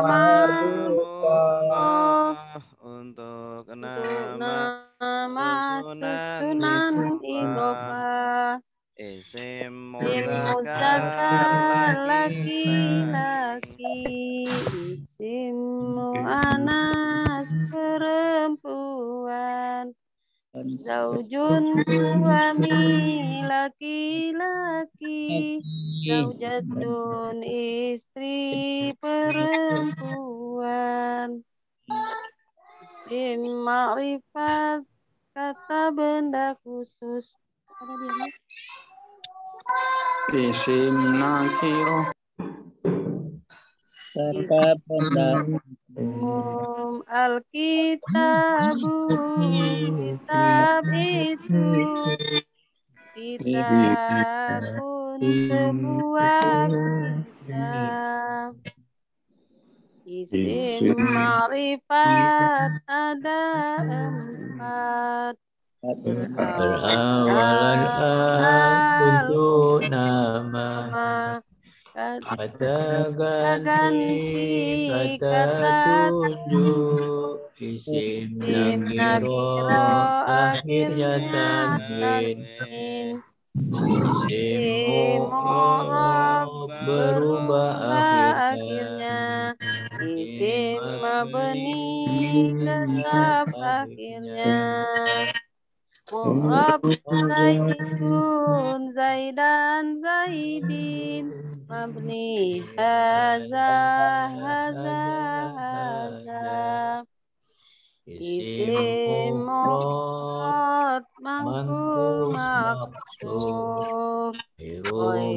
Marbutoh untuk nama susunan idhofah. Isim Muzakkar laki-laki. laki-laki, isim muannas perempuan. Zaujun suami laki-laki, zaujatun istri perempuan. Isim ma'rifat kata benda khusus. Ada dia nih. Isim nakiro serta benda Alkitabu, kitab itu, kitabun sebuah kitab. Isim ma'rifat ada 4. Berawalan untuk nama, kata ganti, kata tunjuk, isim nakiro akhirnya tanwin, isim mu'rab berubah akhirnya, isim mabni tetap akhirnya. Mu'rab Zaidun, Zaidan, Zaidin, mabni haza, haza, haza. Isim mufrad mangkul maksur,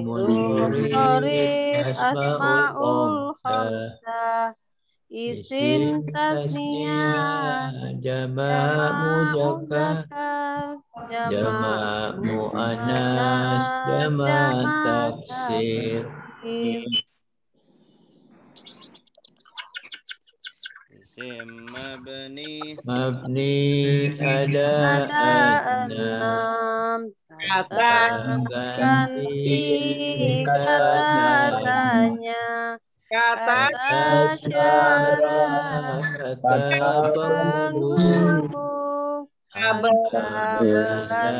munsharif asmaul khamsah. Isim tasniyah jamak muzakkar, jamak muannas, jamak taksir. Isim mabni ada 6. kata ganti katanya, kata syarat, kata penghubung, angka belasan,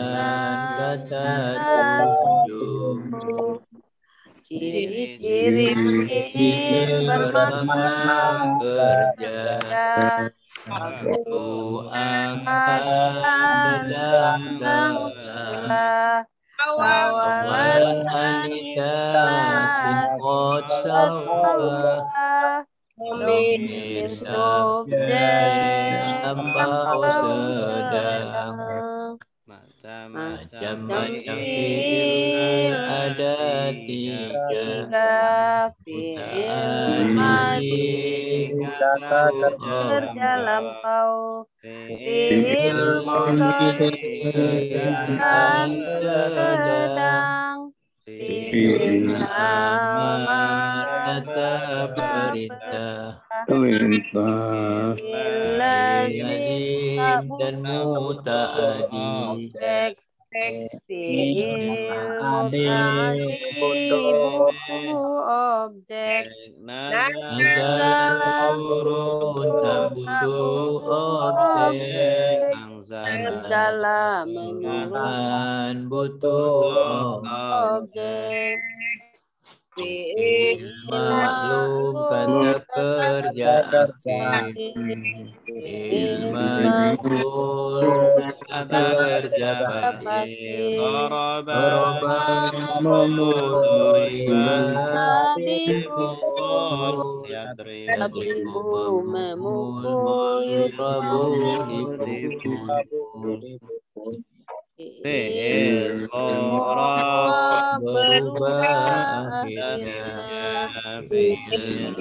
kata tunjuk. Ciri-ciri fiil bermakna kerja, waktu akan sedang telah awalan anita sifat saufa domir subjek lampau sedang macam-macam fiil ada 3 fiil madhi kata kerja lampau, fiil mudhari keadaan sedang, fiil amar kata perintah, fiil lazim dan muta'adi, fiil muta'adi butuh objek, nazalan turun tak butuh objek, anzala menurunkan butuh objek, fiil maklum kata kerja aktif, fiil majhul kata kerja pasif, doroba maf'ul, doriba maf'ul, yadribu memukul, yudrabu dipukul. Fiil murab berubah akhirnya, fiil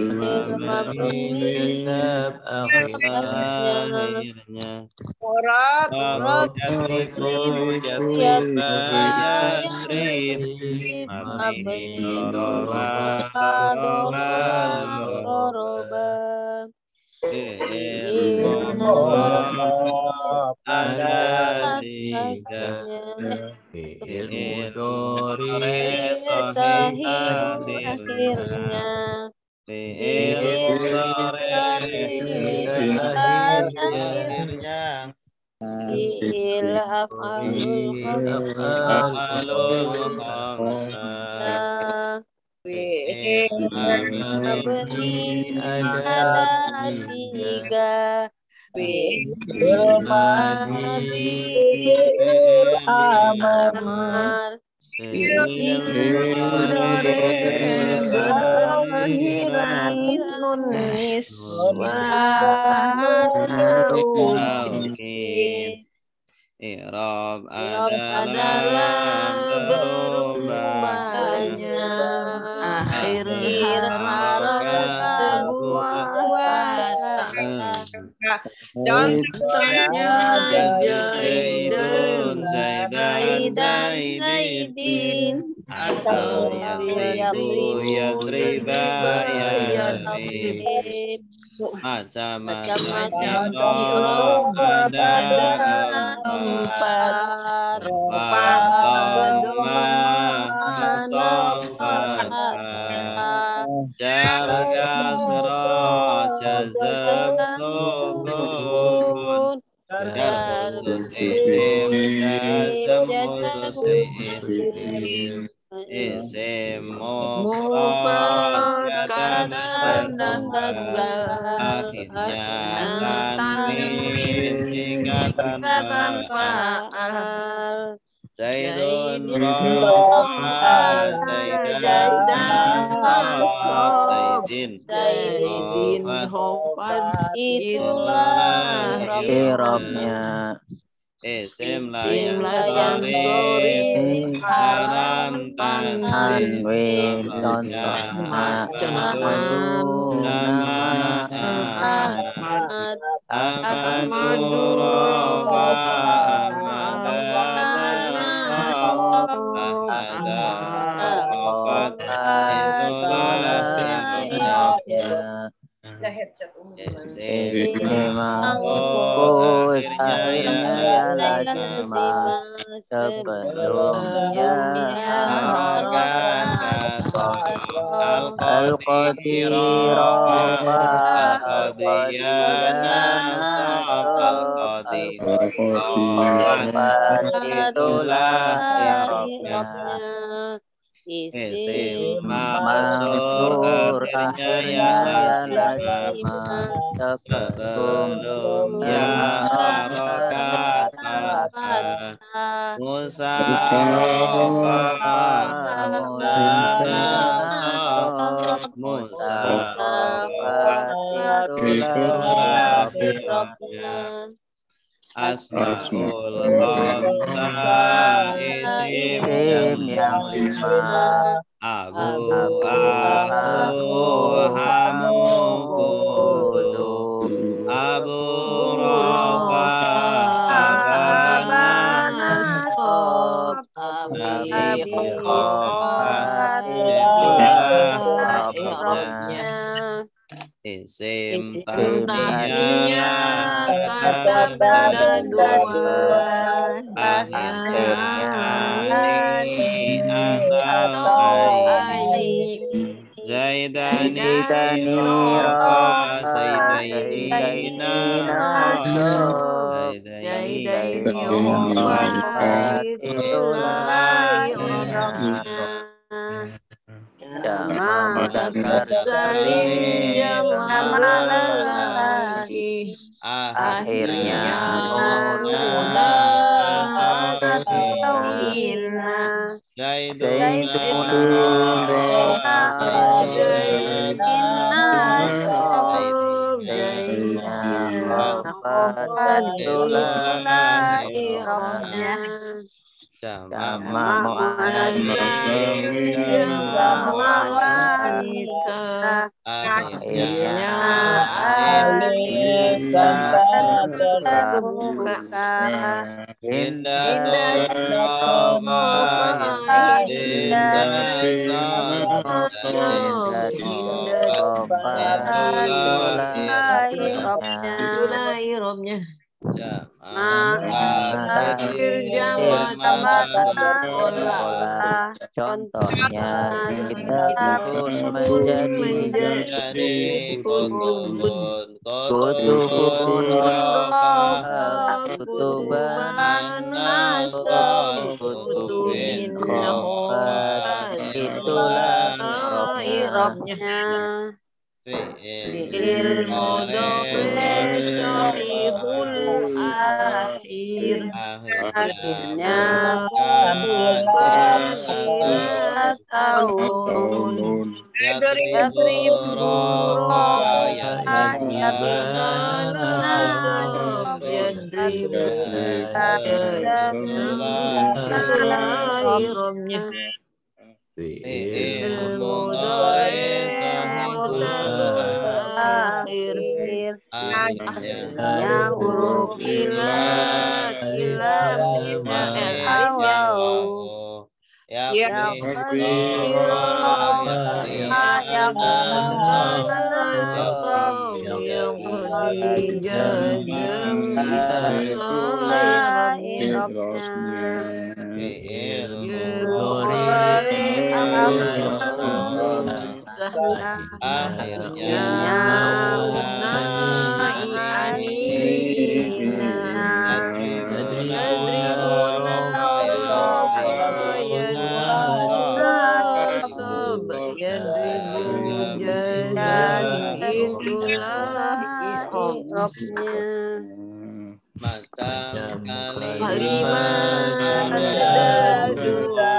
mabni tetap akhirnya, murab yasrib mabni doroba doroba. Fiil murab ada 3, fiil mudhari sahih akhirnya, fiil Af'alul khamsah Mabni ada tiga. Fi'il madhi amar Zahiran nun niswatin. I'rab Adalah berubahnya akhir harokat buah. Contohnya Zaidun Zaidan Zaidin atau Yadribu Yadriba Yadrib. Macam-macam I'rab ada empat Dhamma Fathah Jar Kasrah Jazm Sukun Jar khusus isim Jazm khusus isim Isim mufrad kata dan akhirnya tanwin tingkatan fa'al. Zaidun rofa Zaidan nasab Zaidin hofad itulah I'rabnya Isim yang layang sorif dalam tanwin contohnya nama Ahmadu rofa Ahmad itulah I'rabnya akhirnya ya lazimah sebelumnya al-qadirah itulah i'rabnya. Isim mansur akhirnya ya lazimah sebelumnya harokat fathah musarrafat itulah i'rabnya. Asmaul khamsah isim yang lima Abu Hamu Kudu Abu Rafa Abana Nasab Abi Khofat itulah i'rabnya. Isim taniyah kata dan dua akhirnya ani atau ai Zaidani rofa Zaidaini nasab Zaidani rofa itulah i'rabnya. Jama mudzakkar salim akhirnya Zaidun Jama muannats akhirnya alif terbuka Indah itulah i'rabnya. Contohnya kita pun menjadi kutubun kutuban itulah irobnya. Fi'il mudhari sahihul akhir. Akhirnya Baqat ila taun. Yadribu Nasab yadribu itulah irobnya. Fi'il mudhari mu'tallul akhir. Akhirnya huruf ilat akhirnya itulah i'rabnya. Kalimat ada dua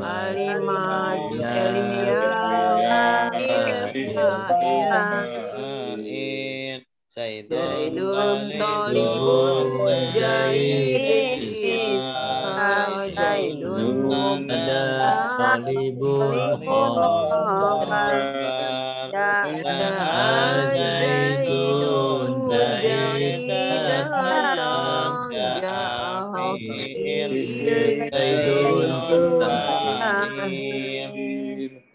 kalimat ismiyah kalimat fi'il Zaidun talibun Zaidun mubtada talibun Zaidun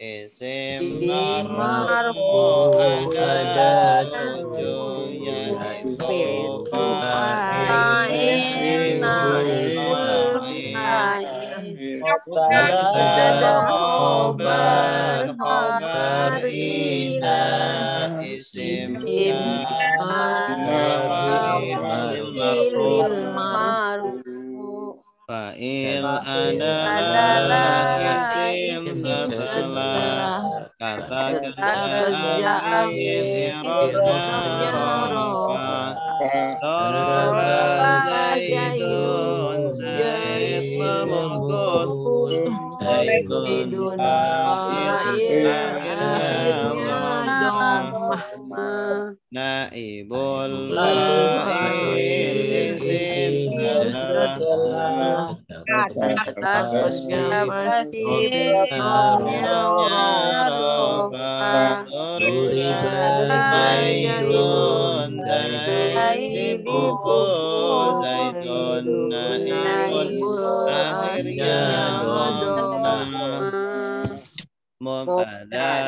Isim marfu ada 7 yaitu fa'il naibul mubtada khobar inna isim marfu fa'il adalah isim setelah kata kerja i'rabnya rofa daraba zaidun zaid maf'ul zaidun fa'il akhirnya dhammah naibul fa'il isim setelah kata kerja pastinya rofa zaidun zaid dipukul zaidun naibul akhirnya dhammah mubtada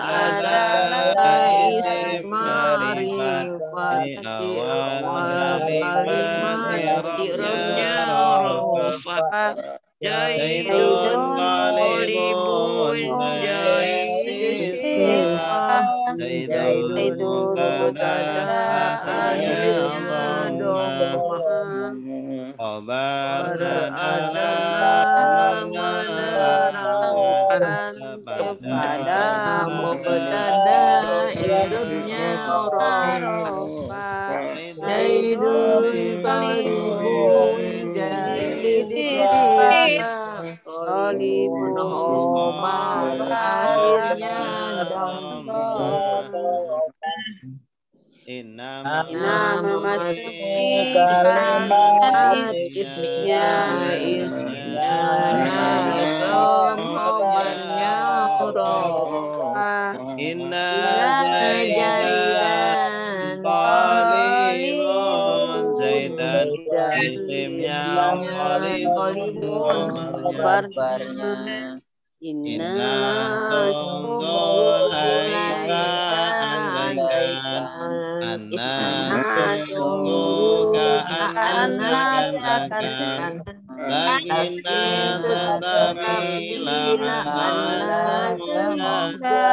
adalah isim ma'rifat awal kalimat i'rabnya rofa zaidun talibun zaid ismah zaidun mubtada akhirnya dhammah khobar adalah menerangkan kepada mubtada i'rabnya rofa zaidun talibun zaid ismah talibun khobar akhirnya dhammah Nama kalimat ismiyah nasab khobarnya rofa inna zaidan talibun zaidan isimnya talibun khobarnya inna sungguh laika anna sungguh ka'an Lakina tetapi lahana semoga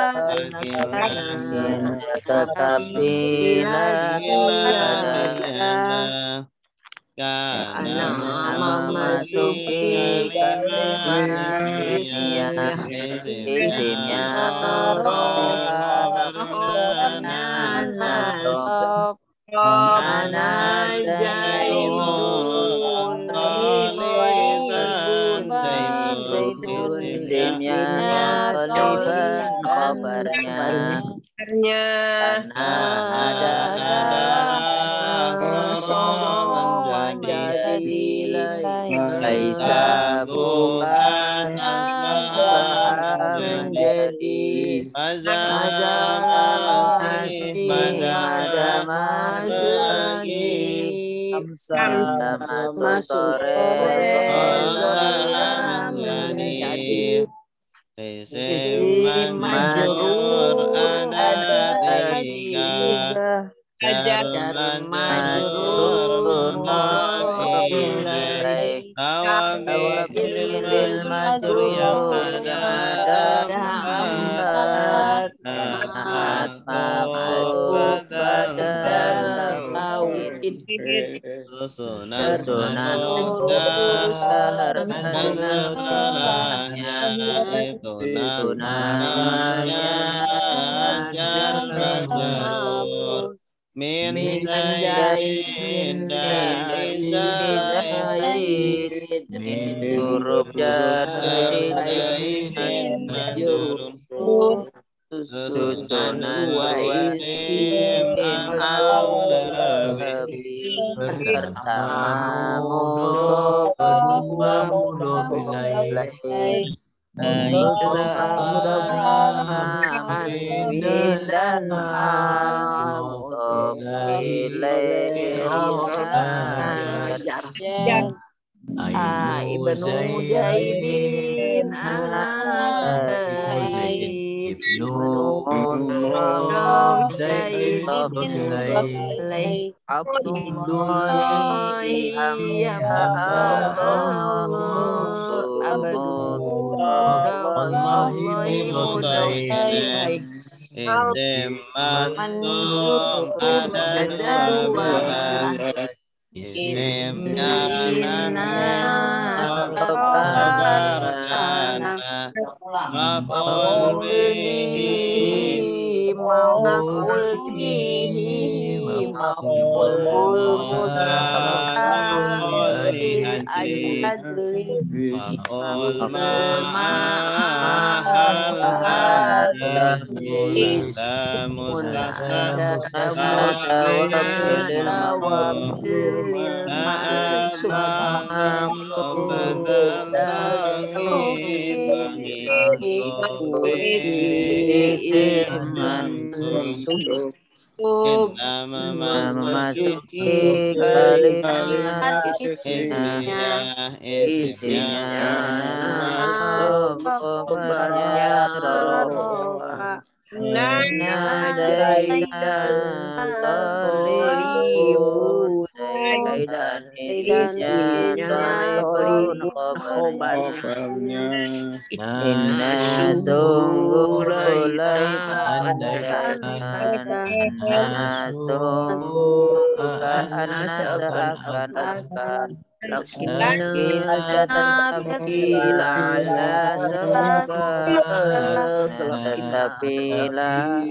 Lakina tetapi lagi ada karena memasuki kalimat isimnya roha banana sok Ana zaitun zaitun isimnya toliban khobarnya karena adalah sosok menjadi laisa bukan menjadi masih ada lagi masuk sore menjadi Isim majrur ada tiga Jar majrur mudhof ilaih Tawabilil majrur yang ada empat naat ma'tuf badal tauhid susunan mudhar dan setelahnya itu namanya jar majrur min zaid dari zaid huruf jar zaidin majrur susunan dua isim atau lebih pertama mudhof kedua mudhof ilaih dan mudhof ilaih Ibnu Zaidin Ibnu mudhof Zaidin Abdullah Isim mansub ada dua isimnya nasab kabarnya maf'ul bihi maf'ul ajli maf'ul ma'al mustasna lil memasuki kalimat isimnya nasab khobarnya rofa Inna zaidan talibun Zaidan isimnya talibun khobarnya Inna sungguh Inna sungguh Karena seakan-akan kita tetapi la'ala semoga tetapi la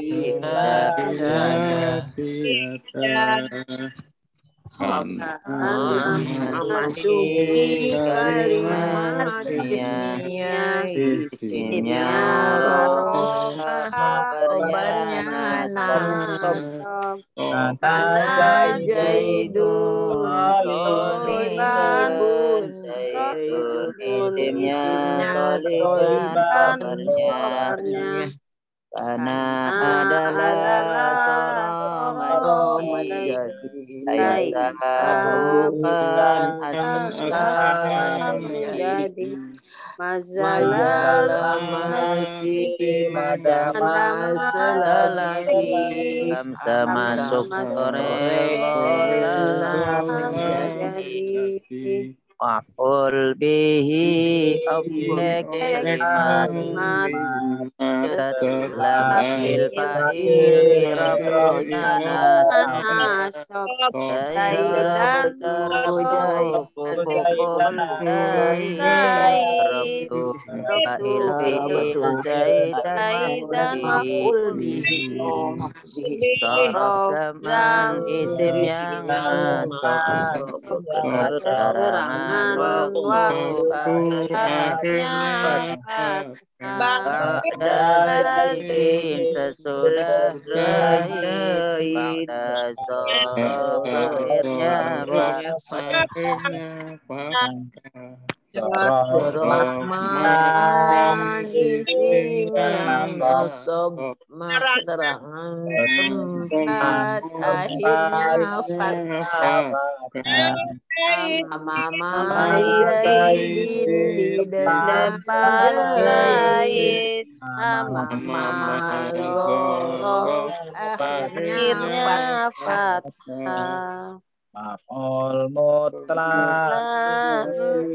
memasuki kalimat isimnya rofa kabarnya nasab Ana Zaidun Tolibun isimnya toliban kabarnya karena adalah seorang menjadi Laisa bukan menjadi Mazalah masih madama selagi Kamsa masuk sore bola menjadi maf'ul bihi objek kalimat setelah fi'il fa'il i'rabnya nasab Zaidan fukul Zaid Rabtu fa'il fi'il Zaidan maf'ul bihi Sorof zaman isim yang masuk keterangan waktu akhirnya Ba'da Zaidin sesudah Zaid Ba'da Sorof akhirnya Rahman isim yang nasab keterangan tempat akhirnya fathah Mama Zaidin di depan Zaid Mama Zorof akhirnya fathah Maf'ul mutlak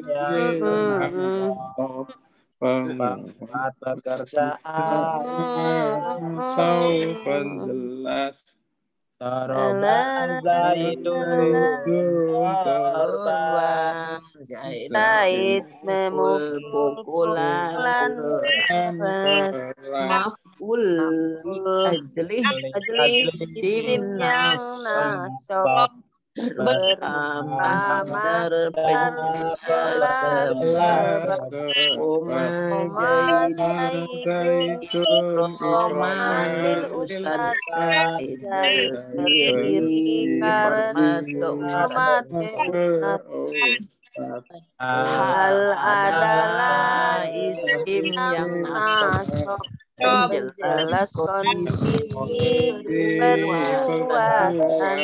yang nasab tempat pekerjaan jelas Doroba Zaidun korban Zaid memukulan maf'ul ajli isim yang nasab beramas jelas Roman lil ustad diri hormat ustad hal adalah isim yang nasab penjelas kondisi perbuatan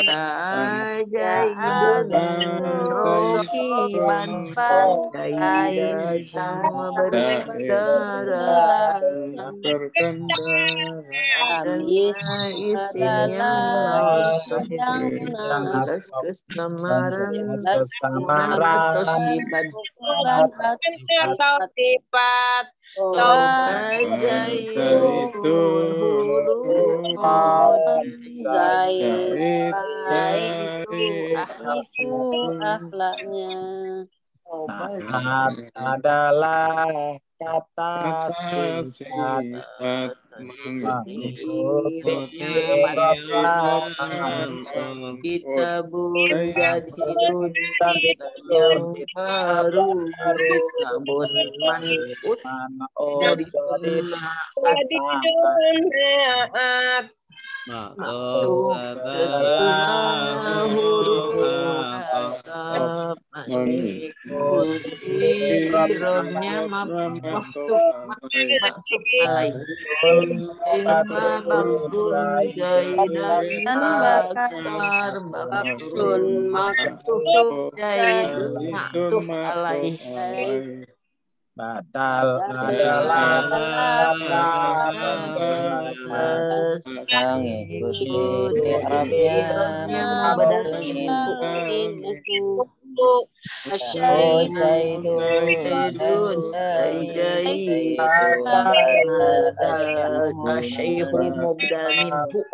Zaidun rokiban Zaidan berkendara isim yang nasab kesamaran atau sifat Zaidun itu akhlaknya Taat adalah kata sifat mengikuti kita pun jadi yang baru kita pun manut jadi jemaat maksud setengah huruf atap mengikuti robnya maksud alaih Imma baktun Zaidan bakar baktun maktub Zaidun maktub alaih batal adalah mengikuti i'rabnya Asyaikhul mubdal minhu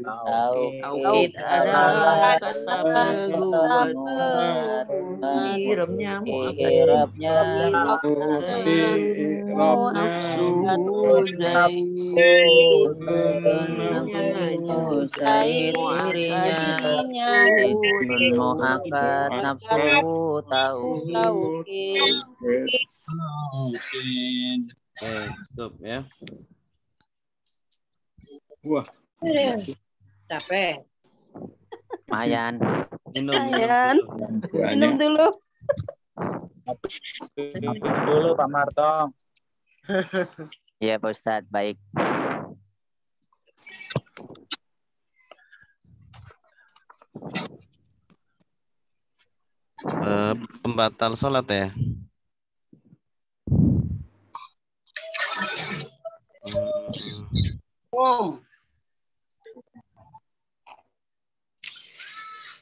Tauhid adalah kata perbuatan i'rabnya nafsu dirinya mu'akad nafsu tauhid. Stop ya. Wah. Capek. Mayan. Minum dulu. Dulu Pak Marto. Iya Pak Ustadz, baik. Pembatal sholat ya.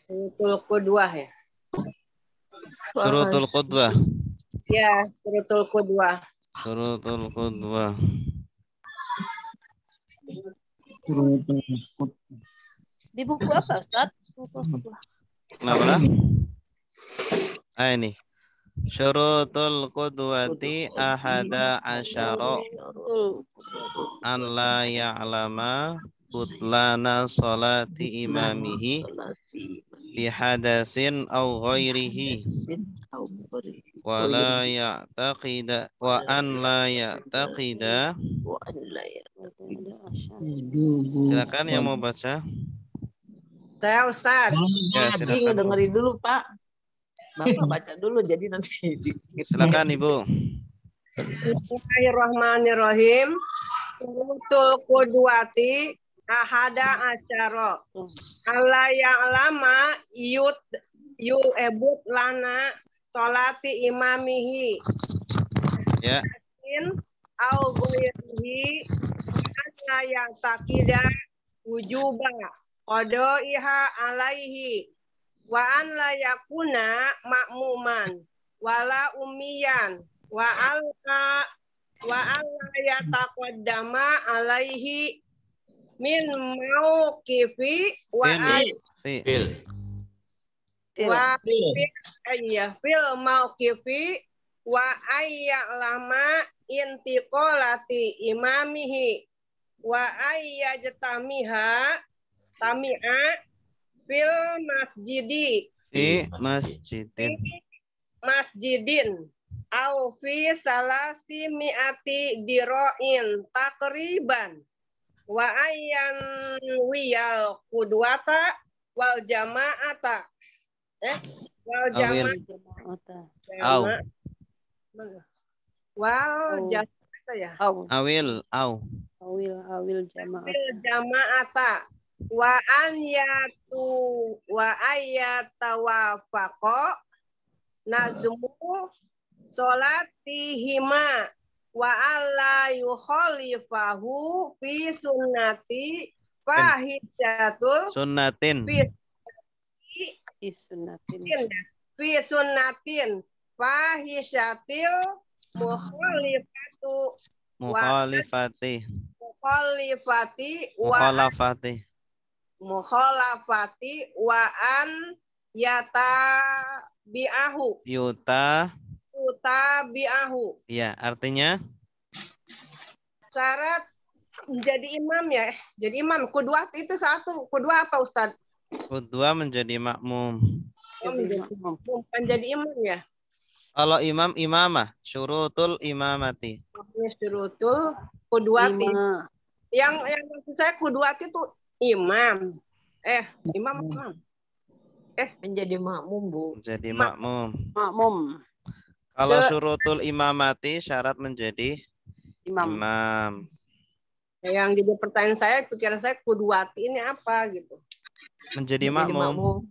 Itu kedua ya. Syurutul qudwah. Ya, surutul qudwah. Syurutul qudwah. Di buku apa, Ustaz? Kenapa? Ah, ini. Syurutul qudwati ahada asyara an la ya'lama butlana salati imamihi bihadasin au ghairihi wa la ya'taqida wa an la ya'taqida. Silakan yang mau baca. Saya Ustaz. Ya, Tadi silakan. ngedengerin dulu, Pak. Bapak baca dulu, jadi nanti. Silakan Ibu. Bismillahirrahmanirrahim. Surutul qudwati ahada asyara. Allah ya'lama yu'ebut lana sholati imamihi. Ya. Au ghairihi anna yang takida wujuba qadaiha alaihi wa an la yakuna ma'muman wala ummiyan wa alla yataqaddama alaihi min mauqifi wa fil mauqifi wa ayyalama intiqolati imamihi wa ayyajtamiha tami'a fil masjidin au fi salasi mi'ati diro'in takriban wa ayyan wiyal qudwata wal jama'ata wal jama'ata wal jama'ata ya awil jama'ata wa ayatawafaqa nazmu sholatihima wa alla yukhalifahu fi sunnati fahidatul fi sunnatin fahishatil mukhalafati wa an yutabi'ahu. Ya, artinya syarat menjadi imam ya. Jadi imam qudwah itu satu. Qudwah apa Ustaz? Qudwah menjadi makmum. Menjadi imam ya. Kalau imam imamah, syurutul imamati. Syurutul qudwati. Yang maksud saya qudwati itu imam. Imam. Menjadi makmum, Bu. Menjadi makmum. Kalau Ke- syurutul imamati syarat menjadi imam. Yang jadi pertanyaan saya, pikiran saya qudwati ini apa gitu. Menjadi makmum.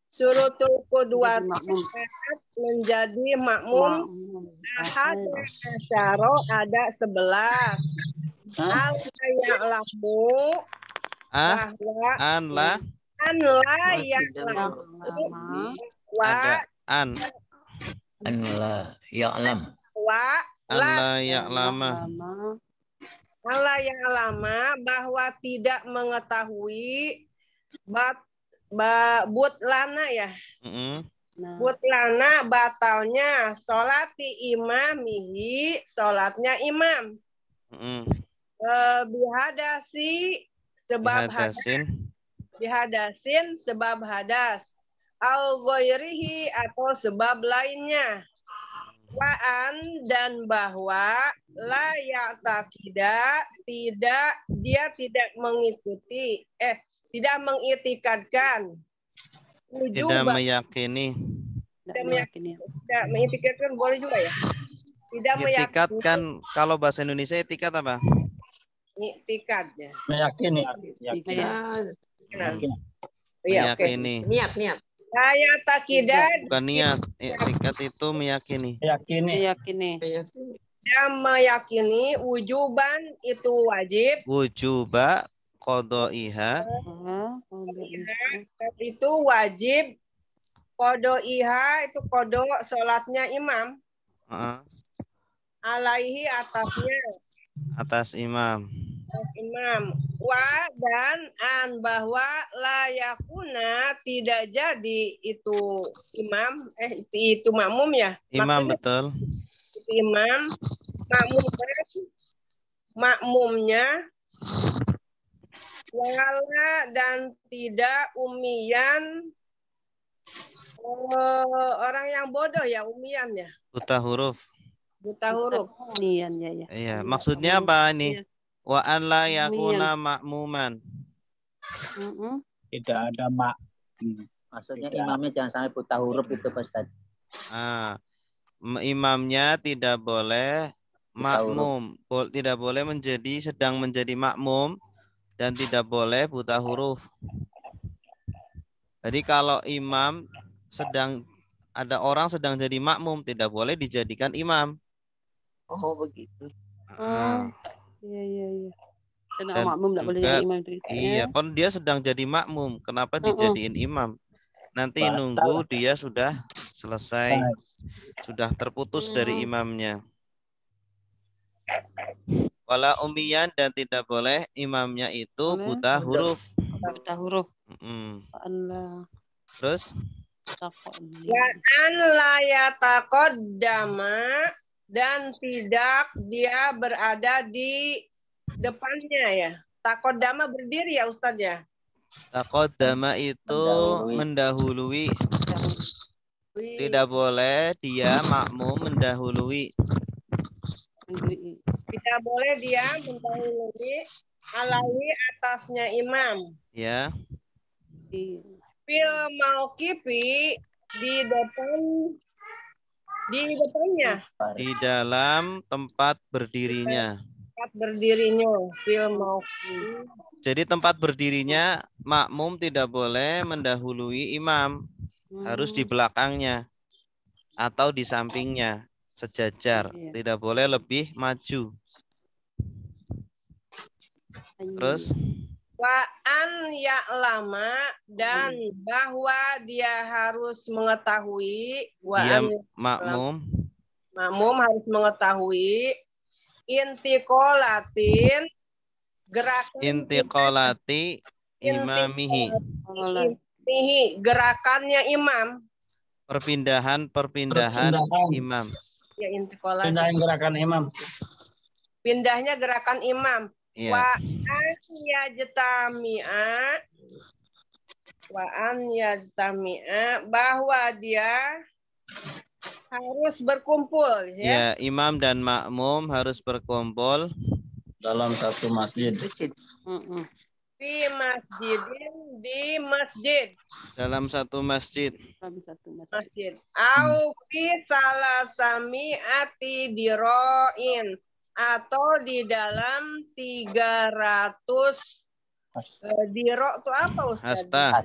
Syurutul qudwati menjadi makmum ahad asyara ada 11. Al-ya'lamu bahwa An la ya'lamu ada an la ya'lam. Allah ya'lama. Allah yang lama bahwa tidak mengetahui butlana ya. Butlana batalnya sholati imamihi, sholatnya imam. Bihadasi sebab bihadasin sebab hadas. Au ghairihi atau sebab lainnya. Waan dan bahwa la ya'taqida dia tidak mengikuti tidak mengitikadkan Tidak meyakini. Tidak mengitikadkan boleh juga ya. Tidak Itikadkan kalau bahasa Indonesia itikat apa? Itikadnya. Meyakini. Iya, oke. Meyakini. Niat. Saya takidah Bukan niat. Itikat itu meyakini. dia meyakini wujuban itu wajib. Wujuba qadaiha Itu wajib kodo iha itu kodo sholatnya imam. Alaihi atasnya. Atas imam. Imam. Wa dan an bahwa layakuna tidak jadi itu imam itu makmum ya. Imam Maksudnya, betul. itu imam makmumnya wala dan tidak umian orang yang bodoh ya umian ya. Buta huruf. Buta huruf. Iya. Iya, maksudnya apa ini? Wa an la yakuna makmuman. Tidak ada mak. Maksudnya Tidak. imamnya jangan sampai buta huruf itu Pak Ustaz. Imamnya tidak boleh makmum, tidak boleh sedang menjadi makmum dan tidak boleh buta huruf. Jadi kalau imam ada orang sedang jadi makmum tidak boleh dijadikan imam. Oh begitu. Iya. Sedang Dan makmum tidak boleh jadi imam itu. Iya, kan dia sedang jadi makmum. Kenapa dijadiin imam? Nanti nunggu dia sudah selesai, sudah terputus dari imamnya. Wala umiyan dan tidak boleh imamnya itu buta huruf. Buta huruf. Allah. Terus? Ya an layataqaddama dan tidak dia berada di depannya ya. Taqaddama berdiri ya Ustadz ya. Taqaddama itu mendahului. Tidak boleh dia makmum mendahului. Tidak boleh dia mendahului alaihi atasnya imam. Ya. Fil mauqifi di depannya. Di dalam tempat berdirinya. Tempat berdirinya. Fil mauqifi. Jadi tempat berdirinya makmum tidak boleh mendahului imam. Harus di belakangnya atau di sampingnya sejajar. Tidak boleh lebih maju. Terus? Wa an ya'lama dan bahwa dia harus mengetahui Dia makmum harus mengetahui intiqolatin gerakan intiqolati imamihi. Gerakannya imam. Perpindahan imam. Ya intiqolat. Gerakan imam. Pindahnya gerakan imam. Ya. Wa an yajtami'a bahwa dia harus berkumpul Ya, imam dan makmum harus berkumpul dalam satu masjid. Di masjidin di masjid. Dalam satu masjid. Masjid. Au fi salasami'ati diroin atau di dalam 300 diro itu apa Ustaz? Hasta.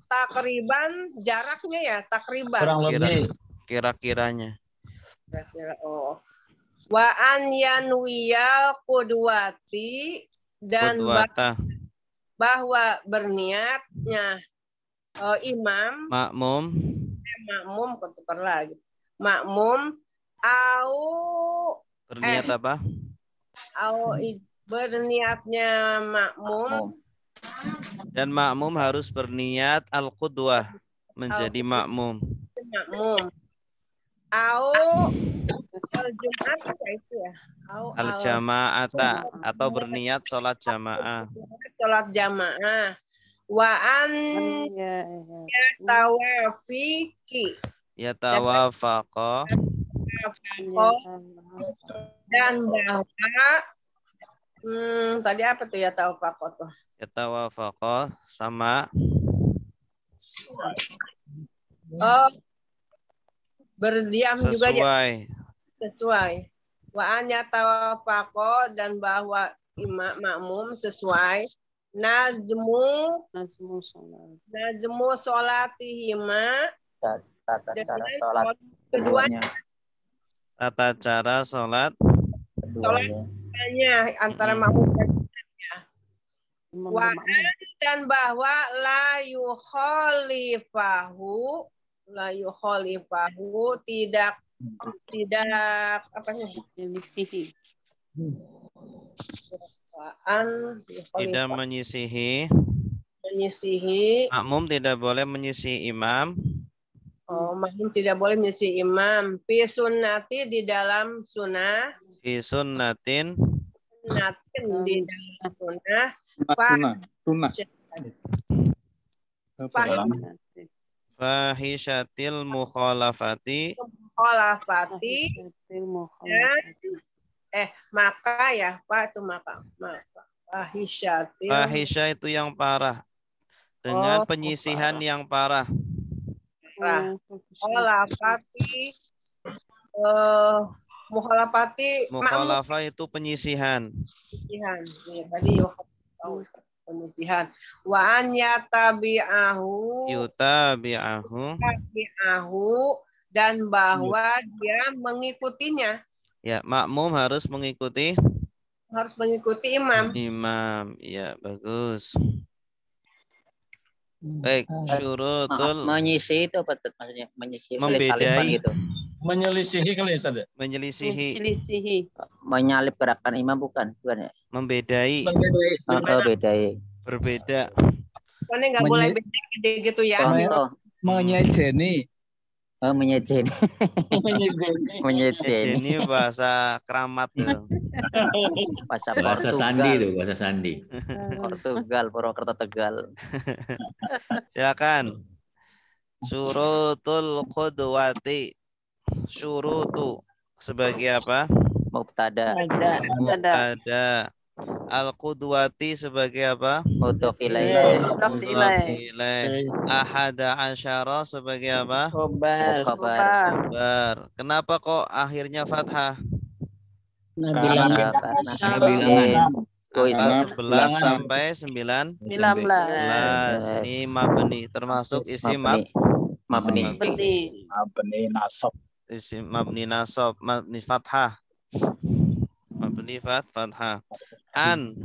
Takriban jaraknya ya, takriban. Kurang lebih. Kira-kiranya. Oh. Wa an yanwiyal qudwati dan bahwa berniatnya imam makmum ketukar lagi. Makmum berniat apa? Berniatnya makmum. Dan makmum harus berniat al-qudwah menjadi makmum. Al-Jumat itu ya. Al-jama'ata atau berniat sholat jamaah. Sholat jamaah. Wa an yatawafiki. Yatawafaqa. Dan bahwa tadi apa tuh yatawafaqa tuh? Yatawafaqa sama berdiam juga sesuai. Wa an yatawafaqa dan bahwa imam makmum sesuai nazmu sholatihima tata cara sholat keduanya. Tata cara sholat keduanya antara makmum dan imamnya. Wa dan bahwa la yukhalifahu tidak apa nih? Menyelisihi. Tidak menyisihi. Makmum tidak boleh menyisihi imam. Makmum tidak boleh menyisihi imam. Fi sunnati di dalam sunnah. Fi sunnatin. Di dalam sunnah. Fahishatil mukhalafati. Maka ya, Pak itu maka. Fahisha itu yang parah. Dengan penyisihan yang parah. Mukhalafah itu penyisihan. Tadi penyisihan. Wa an yutabi'ahu dan bahwa dia mengikutinya. Ya, makmum harus mengikuti imam. Ya, bagus. Baik, syurutul menyisi itu apa maksudnya? Menyisi membedai gitu. Menyelisihi kali ya, Ustaz? Menyelisihi. Menyalip gerakan imam bukan ya? Membedai. Bedai. Berbeda. Soalnya nggak boleh beda gitu ya. Menyejeni. Menyejeni. Menyejeni bahasa keramat ya. Bahasa sandi itu, bahasa sandi. Portugal, Purwokerto, Tegal. Silakan. Syurutul qudwati. Syurutu sebagai apa? Mubtada. Al-qudwati sebagai apa? Mudhof ilaih. Ahada asyara sebagai apa? Khobar. Kenapa kok akhirnya fathah? Karena 11 sampai 19. Ini mabni termasuk isim mabni nasab. Isim mabni nasab, mabni fathah. Mabni fathah. An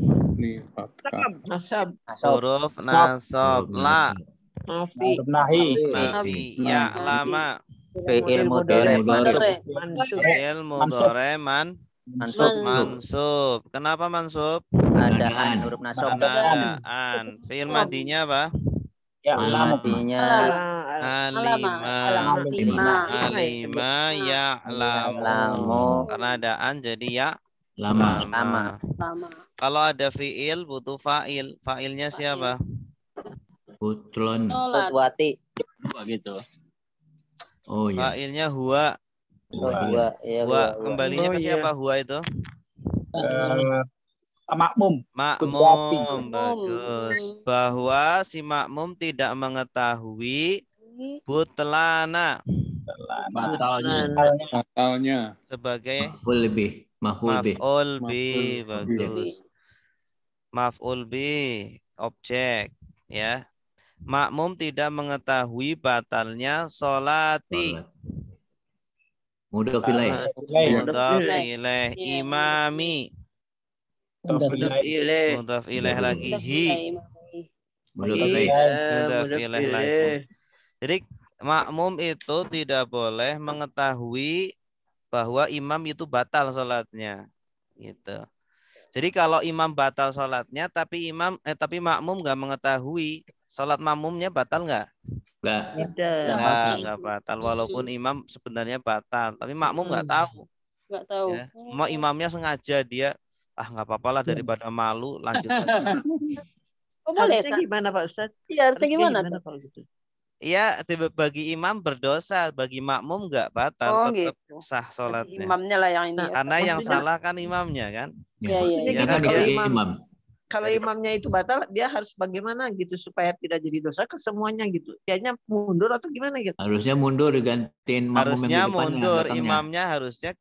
huruf nasab. La Nahi. ya lama. Fi'il mudhari mansub. Kenapa mansub? Ada an huruf nasab. Ada an. Fi'il madinya apa? Ya, madinya alima ya'lamu. Karena ada an jadi ya lama. Kalau ada fi'il butuh fa'il. Fa'ilnya siapa? Qudwati. Gitu. Oh iya. Fa'ilnya huwa. Huwa. Kembalinya ke siapa huwa itu? Makmum. Bagus. Bahwa si makmum tidak mengetahui butlana Batalnya. sebagai maf'ul bih. Bagus. Maf'ul bih, objek ya. Makmum tidak mengetahui batalnya sholati. Mudhof ilaih. Imami. Mudhof ilaih lagi Mudhof ilaih lagi. Jadi makmum itu tidak boleh mengetahui bahwa imam itu batal sholatnya, gitu. Jadi kalau imam batal sholatnya, tapi makmum nggak mengetahui, sholat makmumnya batal nggak? Nggak batal. Walaupun imam sebenarnya batal, tapi makmum nggak tahu. Nggak tahu. Ya. Mau imamnya sengaja dia, nggak apa-apa lah daripada malu, lanjut aja. Oh, boleh, harusnya gimana Pak Ustadz? Iya, harusnya gimana? Kalau gitu? Iya, bagi imam berdosa, bagi makmum nggak batal, tetap gitu. sah sholatnya. Imamnya lah yang ini. Karena yang salah kan imamnya kan. Iya. Kan dia imam. Kalau imamnya itu batal, dia harus bagaimana gitu supaya tidak jadi dosa ke semuanya gitu. Dianya mundur atau gimana gitu? Harusnya mundur digantiin makmum Harusnya yang di depannya, mundur, belakangnya. imamnya harusnya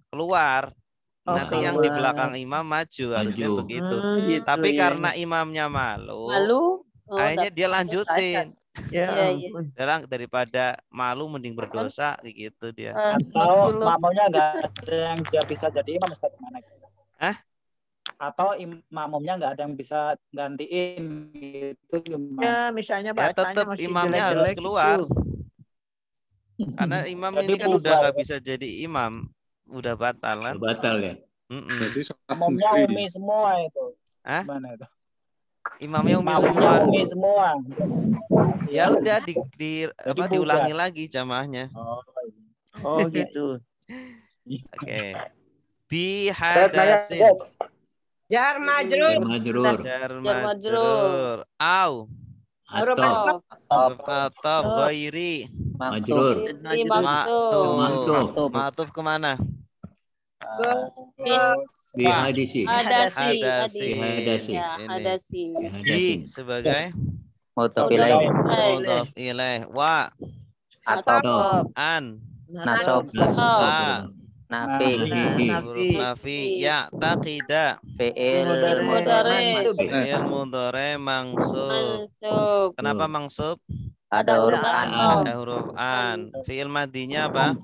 keluar. Nanti yang di belakang imam maju, harusnya begitu. Gitu, Tapi ya. karena imamnya malu, akhirnya dia lanjutin. Ya, Dalam daripada malu mending berdosa gitu dia. Atau makmumnya nggak ada yang dia bisa jadi imam, Ustaz, gimana? Atau makmumnya nggak ada yang bisa gantiin gitu. Imam. Ya, misalnya Ya bacanya tetap masih imamnya harus jelek-jelek keluar. gitu. Karena imam Jadi ini kan udah bubar. nggak bisa jadi imam, udah batal kan? Batal ya. Jadi sholat Makmumnya sendiri. umi semua itu. Hah? Gimana itu? Imamnya umi Makmumnya semua. umi semua. Ya udah bubar. diulangi lagi jamaahnya. Oh gitu. Oke. Bi hadasin. Jar majrur. Majrur. Jar majrur. majrur. Au. Huruf Atau Atau ghairi. majrur. Ini Maktub. Maktub. Maktub kemana? Bi hadisi. Hadasi. Hadasi. Ya, Ini. hadasi. Bi Bi hadasi. sebagai Mudhof ilaih. mudhof ilaih. Wa Atau an. nasob. La. Nafi. Huruf nafi. Ya taqida. Fi'il Mudhari. Fi'il mudhari mangsub. Mansub. Kenapa mangsub? Ada huruf an. Ada huruf an. Fi'il madinya apa?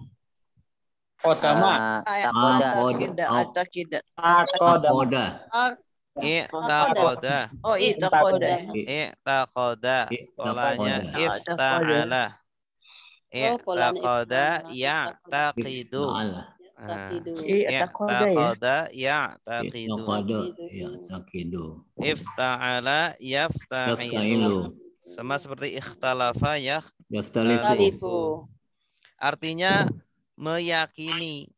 Qadama. Takoda. Takoda. I'taqada. Oh, takoda. I'taqada. Polanya ifta'ala. I'taqada ya'taqidu. I'taqada ya'taqidu. Takoda. Ya, takidu. Ifta'ala yafta'ilu. Yafta'ilu. Sama seperti ikhtalafa Yaftalifu. Talifu. artinya meyakini.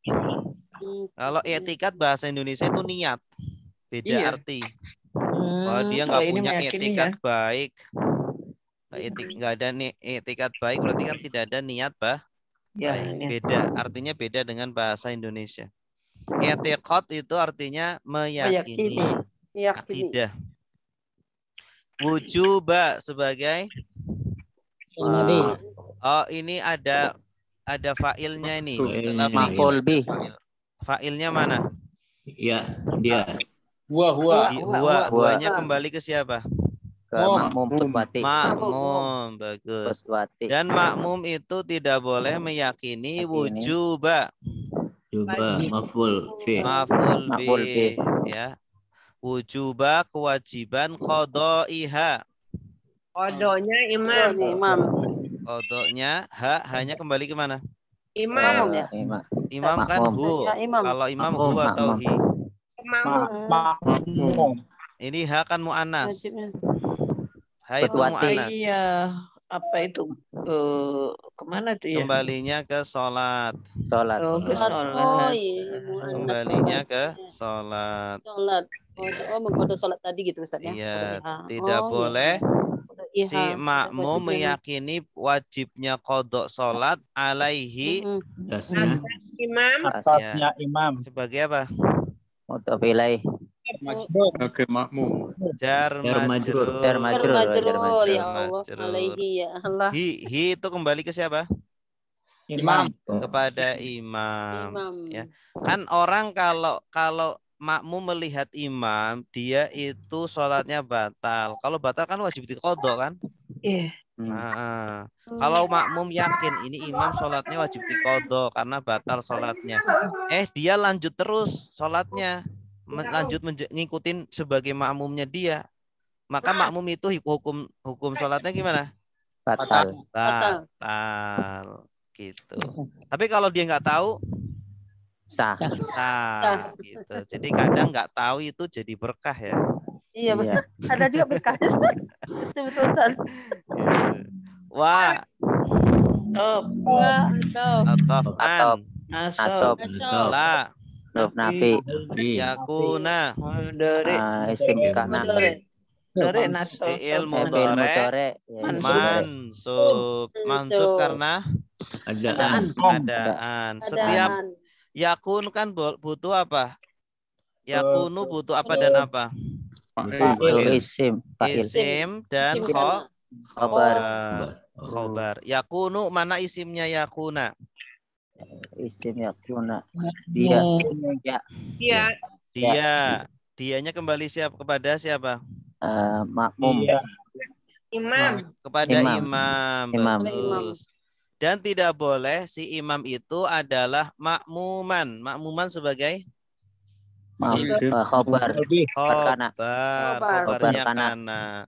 Kalau etikat bahasa Indonesia itu niat. Beda Iya. arti. Kalau dia nggak kalau ini punya meyakini etikat ya. baik, nggak ada etikat baik, berarti kan tidak ada niat Ya, baik. ini. Beda, artinya beda dengan bahasa Indonesia. Etiqad itu artinya meyakini. Meyakini. Akidah. Wujuba sebagai oh ini ada fa'ilnya ini. Setelah Maf'ul bih. Fa'ilnya mana? Ya, dia. Huwa. Huwanya kembali ke siapa? Ke makmum khutbati. Makmum, bagus. Khutbati. Dan makmum itu tidak boleh meyakini wujuba. Coba maf'ul fi. Maf'ul Maf'ul bih, bih. ya. Wujuba kewajiban qadaiha. Kodonya imam. Imam. Qadanya hanya kembali ke mana? Imam. Ya. Imam kan hu. Ya, imam. Kalau imam Makmum, hu atau hi. Makmum. Ini ha kan mu'annas. Wajibnya. Ha itu Khutbati. mu'annas. Iya, apa itu? Kemana tuh ya? Kembalinya ke sholat. Sholat. Oh, ke Oh sholat. iya. Kembalinya ke sholat. Sholat. Oh, mengkodo sholat tadi gitu Ustaz ya. Iya, Kodok tidak iya. boleh Iya, si makmum wajibnya. meyakini wajibnya kodok sholat alaihi Atasnya. Imam. Atasnya imam. sebagai apa? Mudhof ilaih. Sebagai makmum. Jar Jar majrur. majrur. Jar majrur. Majrur ya Jar Allah. majrur. Alaihi ya Allah. Hi itu kembali ke siapa? Imam. Kepada imam. Imam. Ya. Kan orang kalau makmum melihat imam, dia itu sholatnya batal. Kalau batal kan wajib diqodho kan? Iya. Nah, kalau makmum yakin ini imam sholatnya wajib diqodho karena batal sholatnya. Dia lanjut terus sholatnya, lanjut ngikutin sebagai makmumnya dia. Maka makmum itu hukum sholatnya gimana? Batal. Batal. Gitu. Tapi kalau dia nggak tahu, Sah. nah, gitu. Jadi kadang nggak tahu itu jadi berkah ya. Iya, Iya. ada juga berkah. Betul Ustaz. Gitu. Wah, Oh, Wah, atau atau Nasob. nasob. la Huruf nafi. Fi. yakuna Dari Isim kana. dari nasob. fi'il Fi'il mudhari mudhari. mansub karena Adaan. adaan. Setiap adaan. yakun kan butuh apa? Yakunu butuh apa dan apa? Fa'il. Isim. Fa'il. Isim dan Isim kana. Khabar. khobar. Yakunu mana isimnya yakuna? Isim yakuna. Dia. Iya. Dianya kembali kepada siapa? Makmum. Iya. Imam. Kepada Imam. imam. Imam. Bagus. Dan tidak boleh si imam itu adalah makmuman. Makmuman sebagai Maaf, khobar. Perkana. Khobarnya Kana. kana.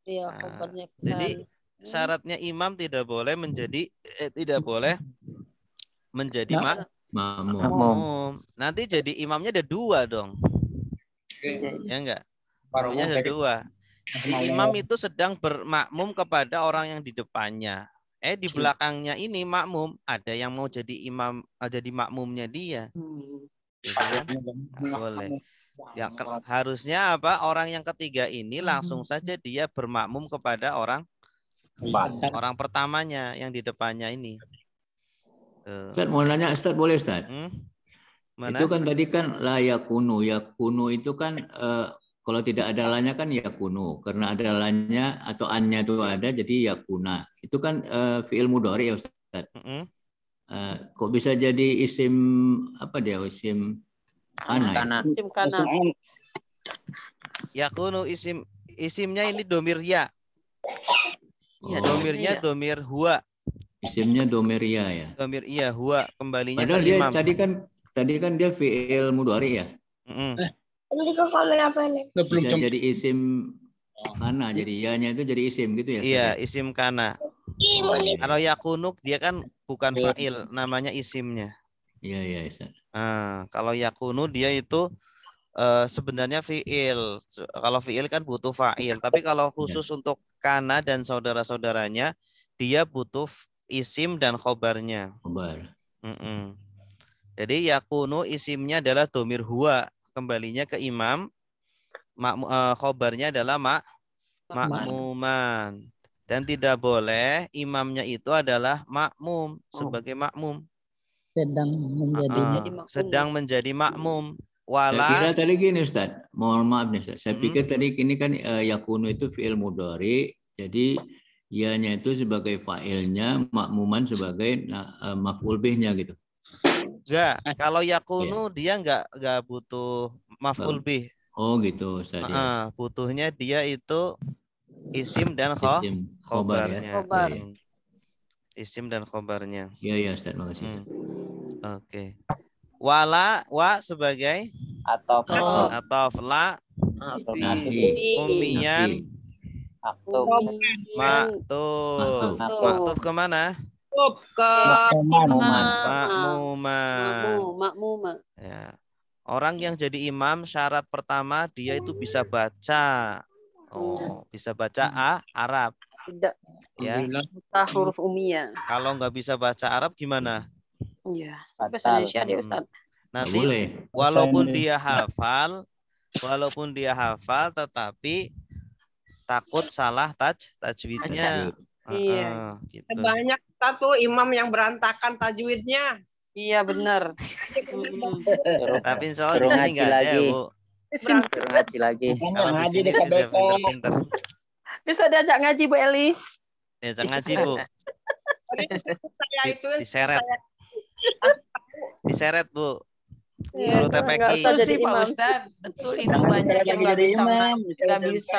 Iya, Nah, kabarnya jadi syaratnya imam tidak boleh menjadi makmum. Nanti jadi imamnya ada dua dong. Ya enggak? Imamnya ada dua. Si imam itu sedang bermakmum kepada orang yang di depannya. Di belakangnya ini makmum, ada yang mau jadi imam, jadi makmumnya dia. Gitu kan? Nggak boleh. Ya, harusnya apa? Orang yang ketiga ini langsung saja dia bermakmum kepada orang pertamanya yang di depannya ini. Ustaz mau nanya, Ustaz boleh Ustaz? Mana? Itu kan tadi kan la yakunu. Yakunu itu kan kalau tidak ada lanya kan yakunu. Karena ada lanya atau annya itu ada jadi yakuna. Itu kan fi'il mudhari ya Ustaz. Kok bisa jadi isim apa dia? Isim kana. Isim kana. Yakunu isimnya ini domir ya. Domirnya domir huwa. Isimnya domir ya. Domir iya huwa, kembalinya padahal ke dia imam. Tadi kan dia fi'il mudhari ya. Bisa jadi isim kana, jadi ya-nya itu jadi isim gitu ya. Iya, isim kana. Kalau yakunuk dia kan bukan fa'il, namanya isimnya. Iya, Ustaz. Kalau yakunu dia itu sebenarnya fi'il. Kalau fi'il kan butuh fa'il, tapi kalau khusus untuk kana dan saudara-saudaranya dia butuh isim dan khobarnya. Khobar. Jadi yakunu isimnya adalah domir huwa, kembalinya ke imam. Khobarnya adalah makmuman. Dan tidak boleh imamnya itu adalah makmum sebagai makmum. Sedang menjadi makmum. Saya kira tadi gini Ustaz, mohon maaf nih Ustaz. Saya pikir tadi ini kan yakunu itu fi'il mudhari, jadi ianya itu sebagai fa'ilnya, makmuman sebagai maf'ul bihnya gitu. Enggak, kalau yakunu dia enggak butuh maf'ul bih. Oh gitu Ustaz. Butuhnya dia itu isim dan khobarnya. Isim dan khobarnya. Iya Ustaz, makasih Ustaz. Oke. Wa sebagai Atof la umiyan maktuf kemana? Makmuma. Ya. Orang yang jadi imam syarat pertama dia itu bisa baca. Bisa baca Arab. Tidak. Ya. Huruf umiyah. Kalau nggak bisa baca Arab gimana? Iya. Bahasa Indonesia dia Ustaz. Nanti walaupun dia hafal tetapi takut salah tajwidnya. Iya. Gitu. Banyak satu imam yang berantakan tajwidnya. Iya benar. Tapi insya Allah di sini nggak ada Bu. Ngaji lagi. Kalau di sini udah pinter-pinter. Bisa diajak ngaji Bu Eli. Diajak ngaji Bu. Diseret Bu. Guru TPQ. Betul Pak Ustaz. Betul itu banyak yang nggak bisa.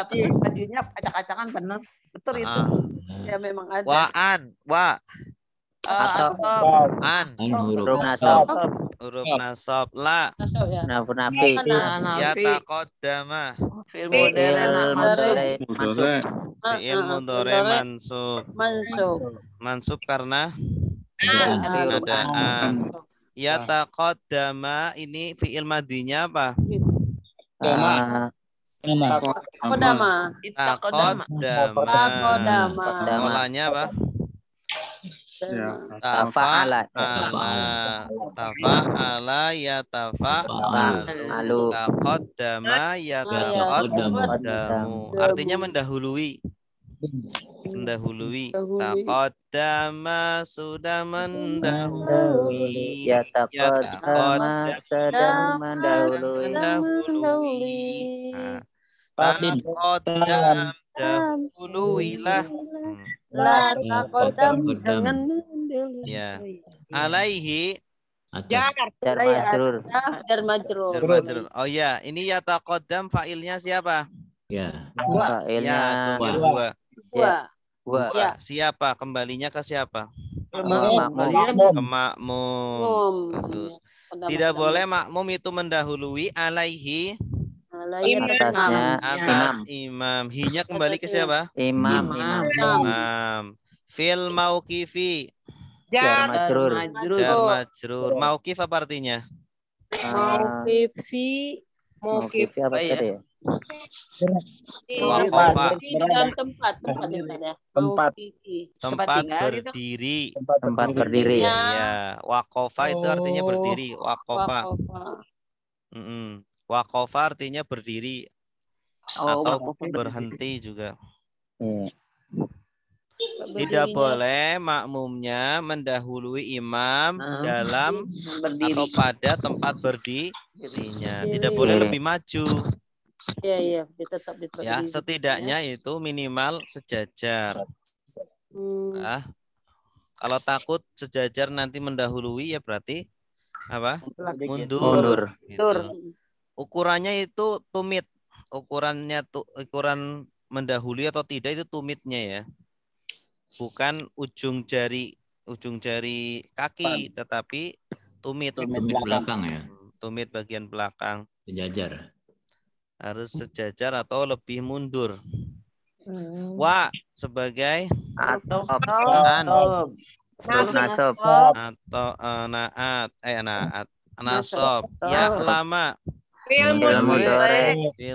Tajwidnya acak-acakan benar. Betul itu. Ya memang ada. Huruf nasab la nafi yataqaddama fi'il mudhari mansub karena adaan. Yataqaddama ini fi'il madinya apa? Taqaddama. Polanya apa? Tafa'ala yatafa'alu. Taqaddama yataqaddamu. Artinya mendahului. Taqaddama sudah mendahului. Yataqaddama sedang mendahului. Taqaddam dahuluilah. La taqaddam jangan ya. Alaihi jar majrur. Oh ya, ini yataqaddam fa'ilnya siapa? Ya. Fa'ilnya Wa. Siapa? Kembalinya ke siapa? Makmum. Ke makmum. Bagus. Tidak boleh makmum itu mendahului alaihi Atasnya atas imam. imam. Hinya kembali ke siapa? Imam. Imam. Fil mauqifi. Jar majrur. Jar majrur. Mauqif apa artinya? Mauqifi apa tadi ya? Waqafa. Di dalam tempat ya Ustaz ya. Tempat. Tempat tinggal gitu. berdiri. Tempat berdiri ya. Iya. Waqafa itu artinya berdiri. Waqafa. Waqafa artinya berdiri atau berhenti juga. Tidak boleh makmumnya mendahului imam dalam atau pada tempat berdirinya. Tidak boleh lebih maju. Iya, tetap di tempat Ya, berdiri. setidaknya itu minimal sejajar. Nah, kalau takut sejajar nanti mendahului ya berarti apa? Mundur. Gitu. Ukurannya itu tumit. Ukuran mendahului atau tidak itu tumitnya ya. Bukan ujung jari kaki, tetapi tumit. Tumit belakang ya. Tumit bagian belakang. Sejajar. Harus sejajar atau lebih mundur. Wa sebagai Atau nasab atau naat nasab ya lama fil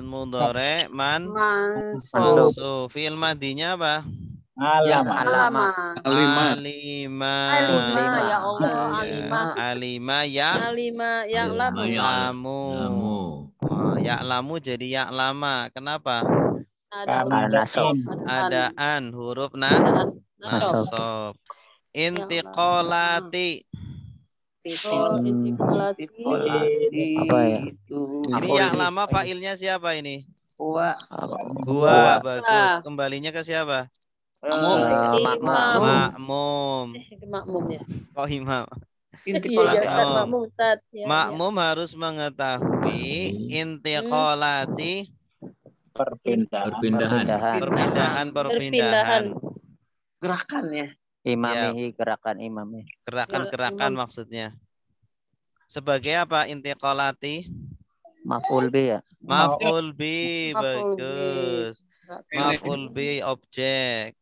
mudhari man mansub fil madinya apa? Alima ya Allah, alima ya'lamu. Ya'lamu jadi ya'lama. Kenapa? Ada an huruf nasab. Intiqalati. apa ya? Ini ya'lama failnya siapa ini? Huwa. Bagus. Kembalinya ke siapa? Makmum. Makmum ya. Oh, imam. Makmum harus mengetahui intiqalati perpindahan. Gerakan ya. Imamihi, gerakan imamnya. Gerakan maksudnya. Sebagai apa intiqalati? Maf'ul bi ya. Maf'ul bi, bagus. Maf'ul bi objek.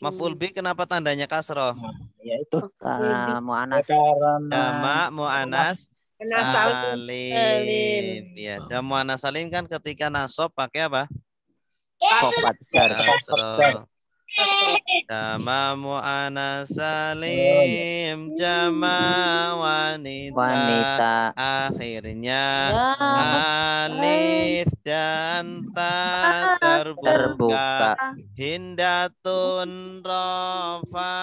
Maf'ul bi kenapa tandanya kasroh? Ya itu. Karena mu'anas. Jamak mu'anas salim. Ya, jamak mu'anas salim kan ketika nasab pakai apa? Kasroh. Jamak mu'anas salim, jamak wanita. Akhirnya alif dan ta terbuka. Hindatun rafa,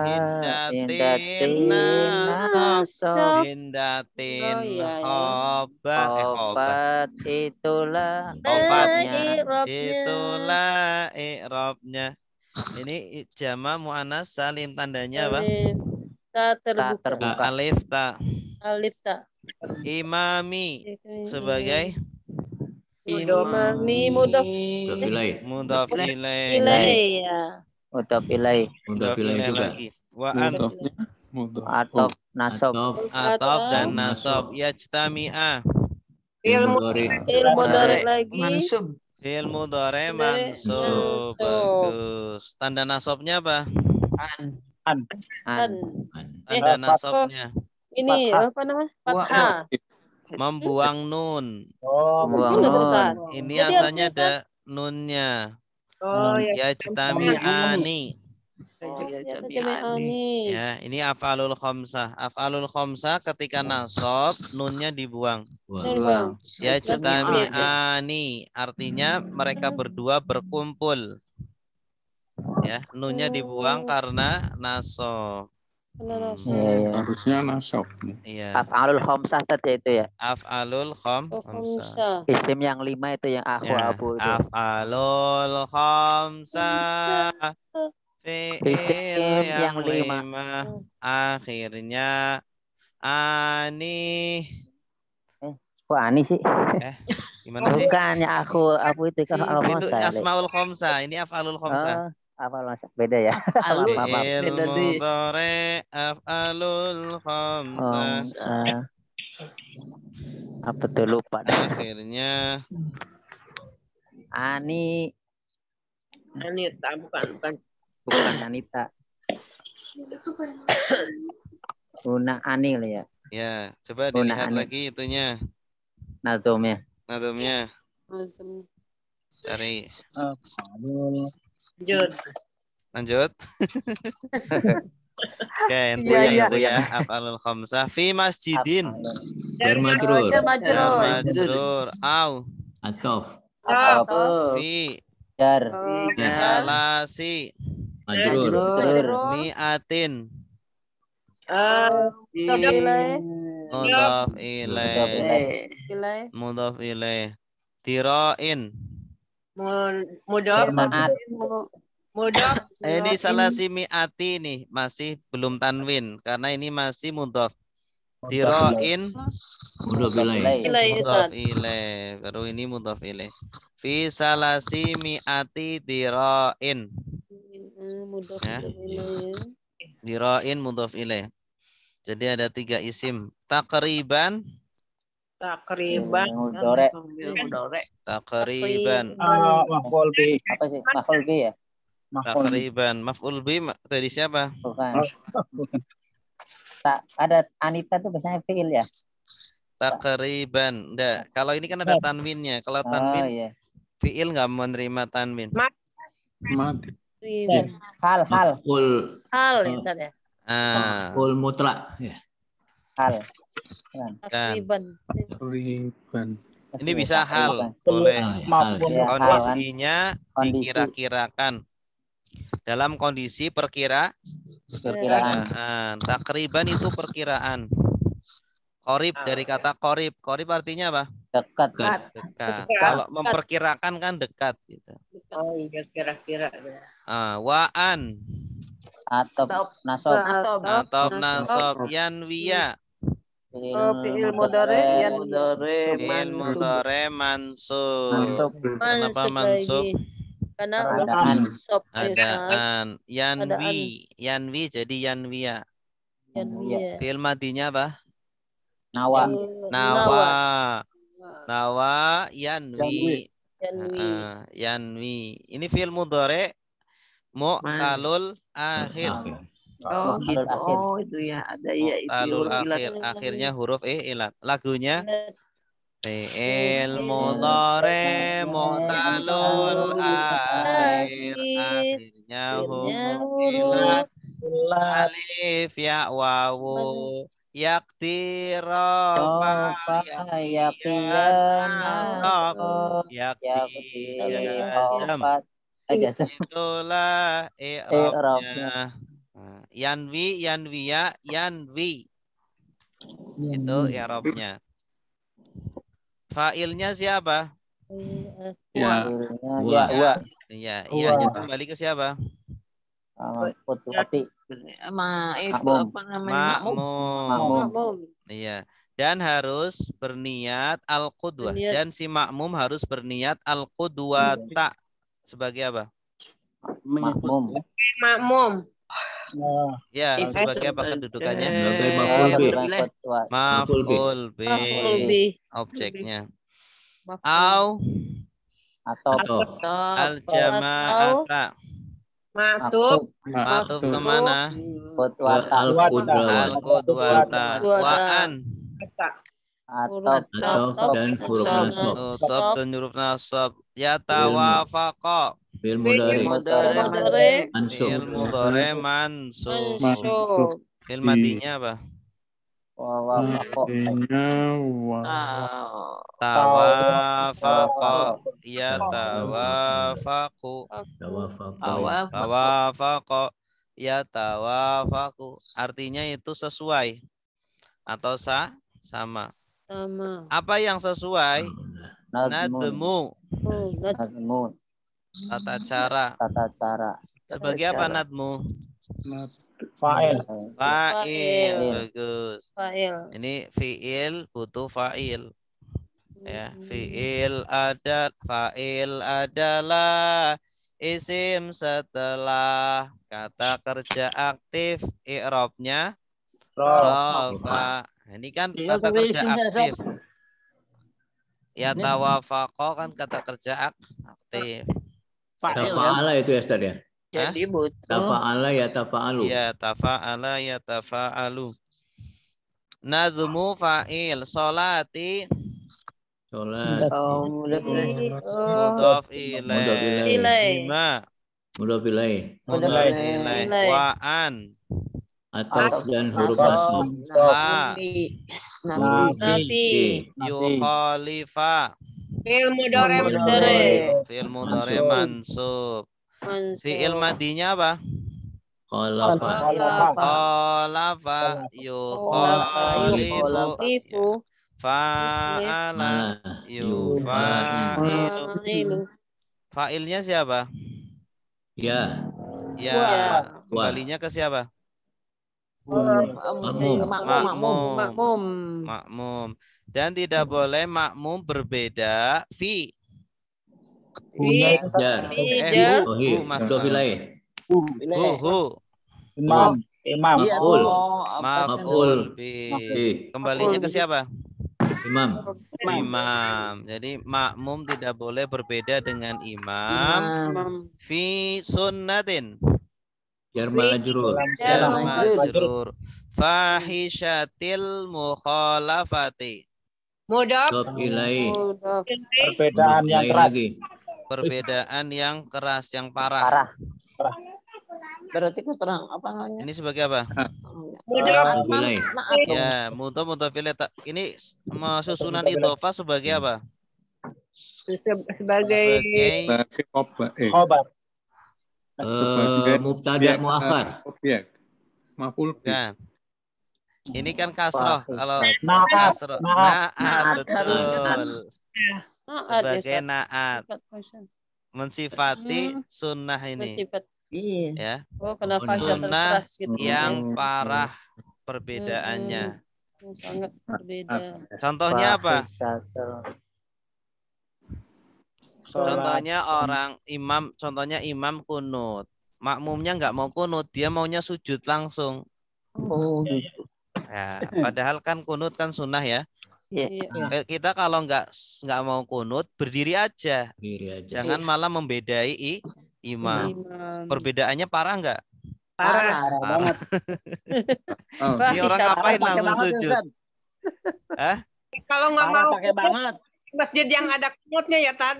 hindatin nasab, hindatin khobat. Itulah i'rabnya. Ini jamak mu'anas salim, tandanya apa? Ta terbuka. Alif ta. Imami sebagai imami mudhaf ilaih. Mudhaf ilaih lagi. Wa an atau nasab. Atop dan nasab yajtami'a. Mudhari lagi. Fi'il mudhari mansub. Bagus. Tanda nasabnya apa? Tanda nasabnya. Ini apa namanya? Fathah. Membuang nun. Membuang nun. Ini asalnya ada nunnya. Yajtami'ani. Ya, ini af'alul khamsah. Af'alul khamsah ketika nasab nunnya dibuang. Yajtami'ani artinya mereka berdua berkumpul. Ya, nunnya dibuang karena nasab. Harusnya nasab. Iya. Af'alul khamsah tadi itu ya. Af'alul khamsah. Isim yang 5 itu yang abu itu. Af'alul khamsah. Fi'il yang 5 akhirnya ani. Kok ani sih? Gimana sih? Bukannya aku itu kan itu asmaul khamsah. Ini af'alul khamsah. Af'alul beda ya. Fi'il mudhari af'alul khamsah. Apa tuh lupa dah. Akhirnya Ani, Anita, bukan. bukan Anita. Una Ani lah ya. ya, coba Una dilihat Ani. lagi itunya. Nazomnya. Nazomnya. Cari. Lanjut. Lanjut. Oke, Iya, intinya iya. itu ya. Af'alul khamsah fi masjidin. Jar majrur. Jar Jar majrur. majrur. Au. Atof. Atau Fi. Jar. jar Salasi. Majrur. majrur. Mi'atin. Nilai. Mudhaf ilaih. Nilai. Mudhaf ilaih. Tiroin. Mudhaf. Mudhaf. Ini salasi mi'ati nih. Masih belum tanwin. Karena ini masih mudhaf. Tiroin. Mudhaf ilaih. Mudhaf ilaih. Baru ini mudhaf ilaih. Fi salasi mi'ati tiroin. Mudah. Ya. Tiroin mudhaf ilaih. Jadi ada 3 isim. Takriban. Takriban. Mudore. Takriban. Maf'ul bih. Apa sih? Maf'ul bih ya? Takriban. Maf'ul bih tadi siapa? Bukan. Tak ada Anita tuh biasanya fi'il ya? Takriban. Enggak. Kalau ini kan ada tanwinnya. Kalau Oh tanwin iya. fi'il nggak menerima tanwin. Mati. Hal. Maf'ul Hal ya Ustaz ya. maf'ul mutlak. Ya. Hal. Takriban. Riban. Ini bisa hal. Bukan. Boleh. Hal. Ya, hal, kan? Kondisinya Kondisi. dikira-kirakan. Dalam kondisi Perkiraan. perkiraan. Takriban itu perkiraan. Korib dari kata korib. Korib artinya apa? Dekat. Dekat. Kalau memperkirakan kan dekat. Gitu. Oh iya, kira-kira. Waan. Atau nasob. Atau nasob. Yanwiya. Fi'il mudhari Fi'il mudhari mansub. Kenapa mansub mansub? lagi. Karena Adaan. mansub Adaan. Yanwi jadi yanwiya. Fi'il madinya apa? Nawa. Nawa yanwi. Yanwi. Ini fi'il mudhari mu'talul akhir. Oh gitu. Oh itu ya ada ya itu. Mu'talul akhir. Akhirnya huruf ilat. Lagunya fi'il mudhari mu'talul akhir. Akhirnya huruf ilat. Alif ya wawu. Yaktirofa itulah i'rabnya. Yanwi yanwiya yanwi itu i'rabnya. Fa'ilnya siapa? Ya. Iya, iyanya kembali ke siapa? Putih. Sama itu apa namanya? Makmum. Iya. Dan harus berniat al-qudwah. Dan si makmum harus berniat al-qudwata. Sebagai apa? Makmum. Ya, sebagai apa kedudukannya? Sebagai maf'ul bih. Maf'ul bih. Objeknya. Atau al-jama'ata. Matuf kemana? Al-qudwata. Wa'an. Atau dan huruf nasab. Atau dan huruf nasab. Yatawafaqa. Fi'il mudhari. Fi'il mudhari mansub. Fi'il madinya apa? Tawafaqa. Yatawafaqu. Tawafaqa. Yatawafaqu. Artinya itu sesuai atau sama. Apa yang sesuai? Nadmu. Tata cara. Sebagai apa nadmu? Fa'il. Bagus. Ini fi'il butuh fa'il. Ya, fa'il adalah isim setelah kata kerja aktif. I'rabnya rafa. Ini kan Iya, kata tapi kerja isinya, aktif. Sob. Ya tawafaqo kan kata kerja aktif. Fa'il kan? Tafa'ala itu ya Ustaz ya. Jadi butuh. Tafa'ala ya tafa'alu. Ya tafa'ala ya tafa'alu. Nazmu fa'il solati Sholat. mudhaf Mudhaf ilaih. ilaih. Bima Mudhaf ilaih. mudhaf ilaih. Wa'an Ataf dan huruf Nasab. nasab. la Nafi. yukhalifa Fi'il mudhari fi'il mudhari mansub. Fi'il madinya apa? Khalafa. Khalafa yukhalifu fa'ala Malah. yufa'ilu. Fa'ilnya siapa? Ya. Ya, kembalinya ke siapa? Makmum. Makmum. Dan tidak boleh makmum berbeda fi. Jar. Hu Mudhaf ilaih. hu. Imam. Maf'ul. Maf'ul bi. Kembalinya ke siapa? Imam. Imam. Jadi makmum tidak boleh berbeda dengan imam. Fi sunnatin. Jar majrur. Jar majrur. Fahishatil mukhalafati. Mudhaf Mudhaf ilaih. Perbedaan yang keras. Perbedaan yang keras, yang parah. Berarti keterangan apa namanya? Ini sebagai apa? Mudhaf ilaih. Ya, mudhaf ilaih. Ini susunan idhofah sebagai apa? sebagai Khobar. Mubtada muakhar. Objek. Maf'ul bih. Kan. Ini kan kasroh. Kalau Naat. kasroh. Naat. Naat, betul. Sebagai naat. Mensifati sunnah ini. Ya. Sunnah yang parah perbedaannya. Sangat berbeda. Contohnya apa? Contohnya imam kunut. Makmumnya nggak mau kunut, dia maunya sujud langsung. Ya, padahal kan kunut kan sunnah ya. Kita kalau nggak mau kunut, berdiri aja. Jangan malah membedai imam. Perbedaannya parah nggak? parah. Banget. Ini orang ngapain langsung sujud? Hah? Kalau nggak mau Pakai banget. masjid yang ada kunutnya ya Tan.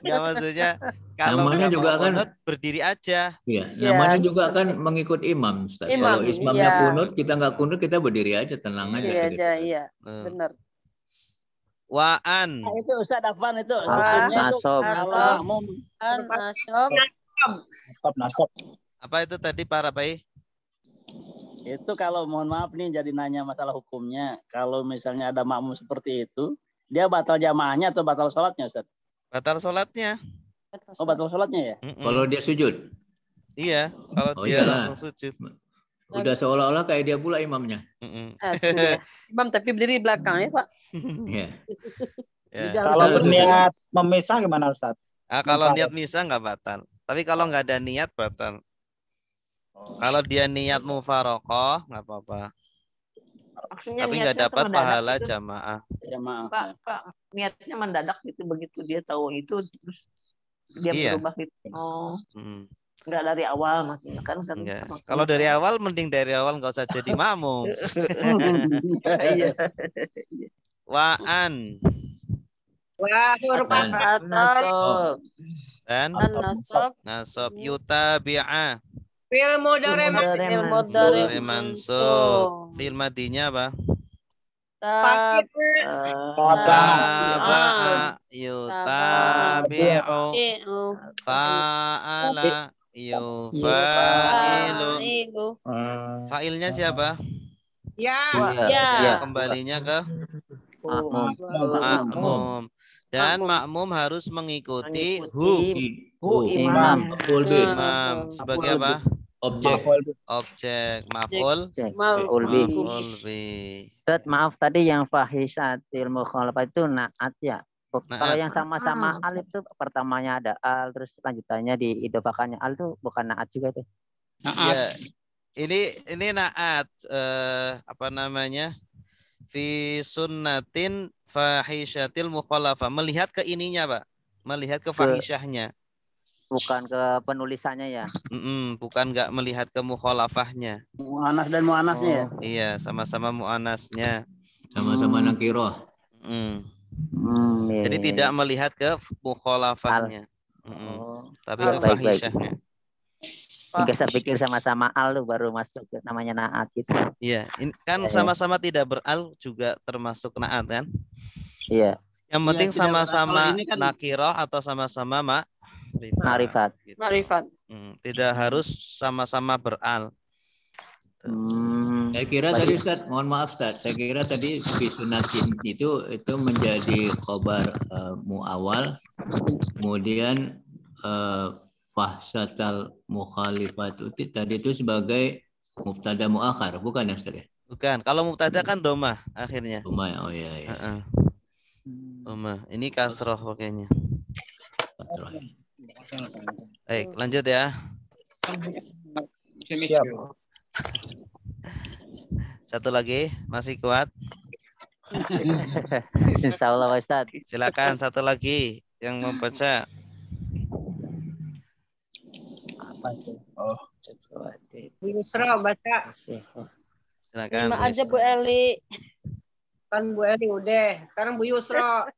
Nggak, maksudnya kalau Namanya nggak juga mau kan kunut, berdiri aja. Iya, namanya juga kan mengikut imam, Ustaz. Imam, Kalau imamnya iya. kunut, kita nggak kunut, kita berdiri aja, tenang aja. Iya gitu. aja, iya. Benar. Wa'an. Itu Ustaz Afwan itu. Nasab. Kalau makmum nasab. Apa itu tadi para Pai? Itu kalau mohon maaf nih jadi nanya masalah hukumnya. Kalau misalnya ada makmum seperti itu, dia batal jamaahnya atau batal sholatnya, Ustaz? Batal sholatnya. Oh, batal sholatnya ya? Kalau dia sujud, Iya, kalau Oh, dia iyalah. langsung sujud. udah seolah-olah kayak dia pula imamnya. Imam tapi berdiri di belakang ya, Pak. Iya. Ya. Kalau berniat memisah gimana, Ustaz? Kalau niat misah nggak batal. Tapi kalau nggak ada niat batal. Kalau dia niat mufarokoh nggak apa-apa. Maksudnya Tapi niatnya nggak dapat tuh mendadak pahala gitu. jamaah. Jamaah. Pak, niatnya mendadak gitu, begitu dia tahu itu terus dia Iya. berubah gitu. Oh, Hmm, enggak dari awal maksudnya kan enggak. Kalau dari awal mending dari awal nggak usah jadi makmum. Iya. Wa'an Wah, huruf Dan- apa? Nasab. dan Nasab. nasab yutabi'a. Fi'il mudhari Dari mansub. Fi'il madinya apa? Taba'a yutabi'u fa'ala yufa'ilu. Fa'ilnya siapa? Ya. Ya, kembalinya ke makmum. Dan makmum harus mengikuti Imam. Maf'ul bih. imam sebagai apa? Objek. Objek. Maf'ul bi. Ustaz, maaf tadi yang fahisatil mukhalafah itu naat ya. Kalau yang sama-sama alif itu pertamanya ada al, terus lanjutannya diidofakannya al itu bukan naat juga itu. Ya, ini naat apa namanya? Fi sunnatin fahisyatil mukhalafah. Melihat ke ininya, Pak. Melihat ke fahisyahnya. Bukan ke penulisannya ya. Bukan nggak melihat ke mukhalafahnya. Mu'anas dan mu'anasnya ya. Iya, sama-sama mu'anasnya. Sama-sama nakiroh. Iya, Jadi iya, tidak iya. melihat ke mukhalafahnya. Tapi ke Baik, baik. fahisyahnya. Jika saya pikir sama-sama al tuh baru masuk ke namanya naat gitu. Iya, kan Iya, iya. sama-sama tidak beral juga termasuk naat kan? Iya. Yang Iya, penting tidak beral. sama-sama Kalau ini kan- nakirah atau sama-sama Ma'rifat. gitu. Ma'rifat. Tidak harus sama-sama beral. Saya kira tadi Ustaz, mohon maaf Ustaz, saya kira tadi fi sunnatin itu menjadi khobar muawal, kemudian fahsyatal mukhalifat tadi itu sebagai mubtada muakhar, bukan ya Ustaz ya? Bukan. Kalau mubtada kan domah akhirnya. Domah, oh iya. Domah. Ini kasroh pakainya. Kasroh. Baik, lanjut ya. Siap. Satu lagi, masih kuat? Insya Allah Ustaz. Silakan satu lagi yang membaca. Apa itu? Oh. Bu Yusra baca. Silakan. Terima Bu aja Yusra. Bu Eli. Kan Bu Eli udah. Sekarang Bu Yusra.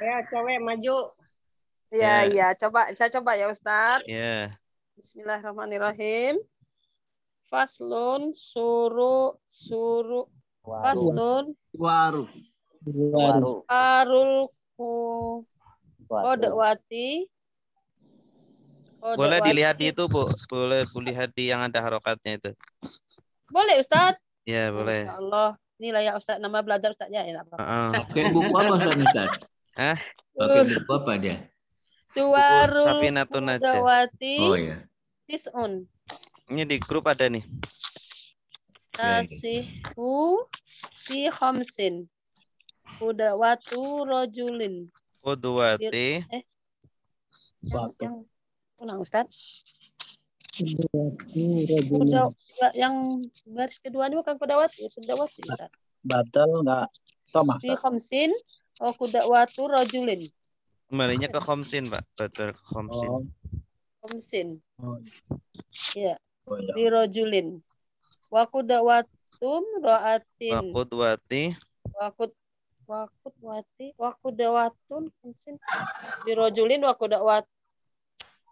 Ya, cewek maju. Iya, Ya. iya. Saya coba ya Ustaz. Ya. Bismillahirrahmanirrahim. Faslun faslun Waru. arul kodewati. Boleh dilihat di itu, Bu. Boleh dilihat di yang ada harokatnya itu. Boleh Ustaz? Ya, boleh. Masya Allah. Inilah ya Ustaz, nama belajar Ustaz ya. Pakai buku apa Ustaz? Hah? Pakai buku apa dia? Suwarul Safinatun Najah. kodewati. Oh ya. Tis'un. Ini di grup ada nih. Tasihu fi khamsin. Kudawatu rojulin. Qudwati. Yang ulang Ustaz. Rojulin. Yang garis kedua ini bukan kudawati, kudawati Ustaz. Batal enggak? Tomah. Fi khamsin kudawatu rojulin. Kembalinya ke khomsin, Pak. Betul, ke khomsin. Oh. Khamsin. Oh. Iya. Oh, ya. Fi rojulin. Wa kudawatum ra'atin. Qudwati. Wa kudawatun khamsin. Fi rojulin wa kudawat.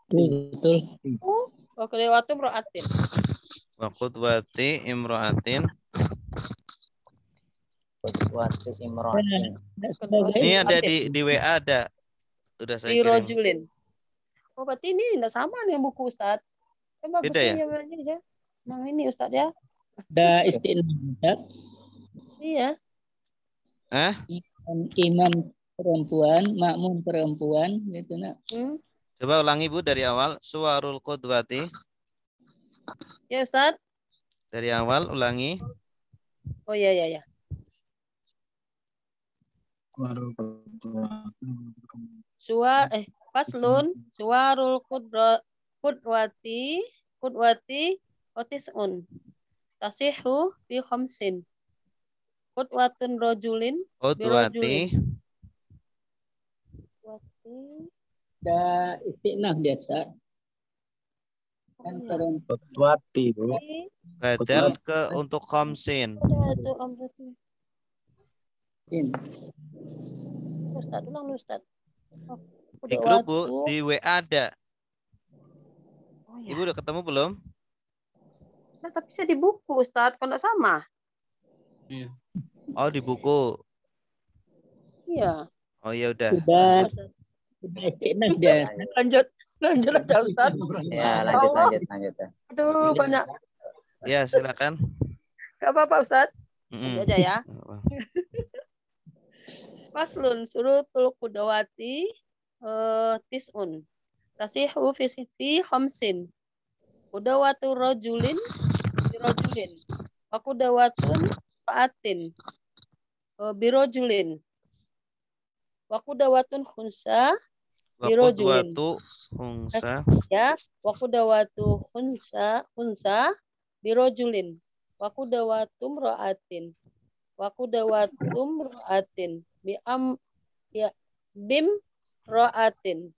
Betul. Wa kudawatum ra'atin. Wa qudwati imra'atin. Qudwati imra'atin. Ini ada di WA ada. Udah saya Fi kirim. rojulin. Oh, berarti ini tidak sama dengan buku Ustaz. Coba Beda ya? bukunya Nah, ini Ustaz ya. Ada istilah Ustaz. Iya. Hah? Imam perempuan, makmum perempuan gitu nak. Coba ulangi Bu dari awal. Suwarul qudwati. Ya Ustaz. Dari awal ulangi. Oh iya iya ya. Faslun suwarul kudwati otisun. Tasihu fi khamsin. Kudwatun rojulin. Qudwati. Ada istilah biasa. Kan Qudwati, Bu. Badal ke untuk khamsin. Ustaz, ulang Ustaz. Di grup Bu, di WA ada. Ibu udah ketemu belum? Nah, tapi saya di buku Ustaz, kalau nggak sama. Oh, di buku. Iya. Oh ya udah. Sudah istilah biasa. Lanjut aja Ustaz. Ya, lanjut. Aduh, banyak. Ya, silakan. Gak apa-apa Ustaz. Lanjut aja ya. Faslun surutul kudawati tis'un. Tasihu fi khamsin. Kudawatu rojulin birojulin. Wa kudawatun fa'atin birojulin. Wa kudawatun khunsa birojulin. Waqudwatu hunsa. Ya, waqudawatu hunsa birojulin. Waqudawatum ra'atin. Waqudawatum ra'atin. Bim ra'atin.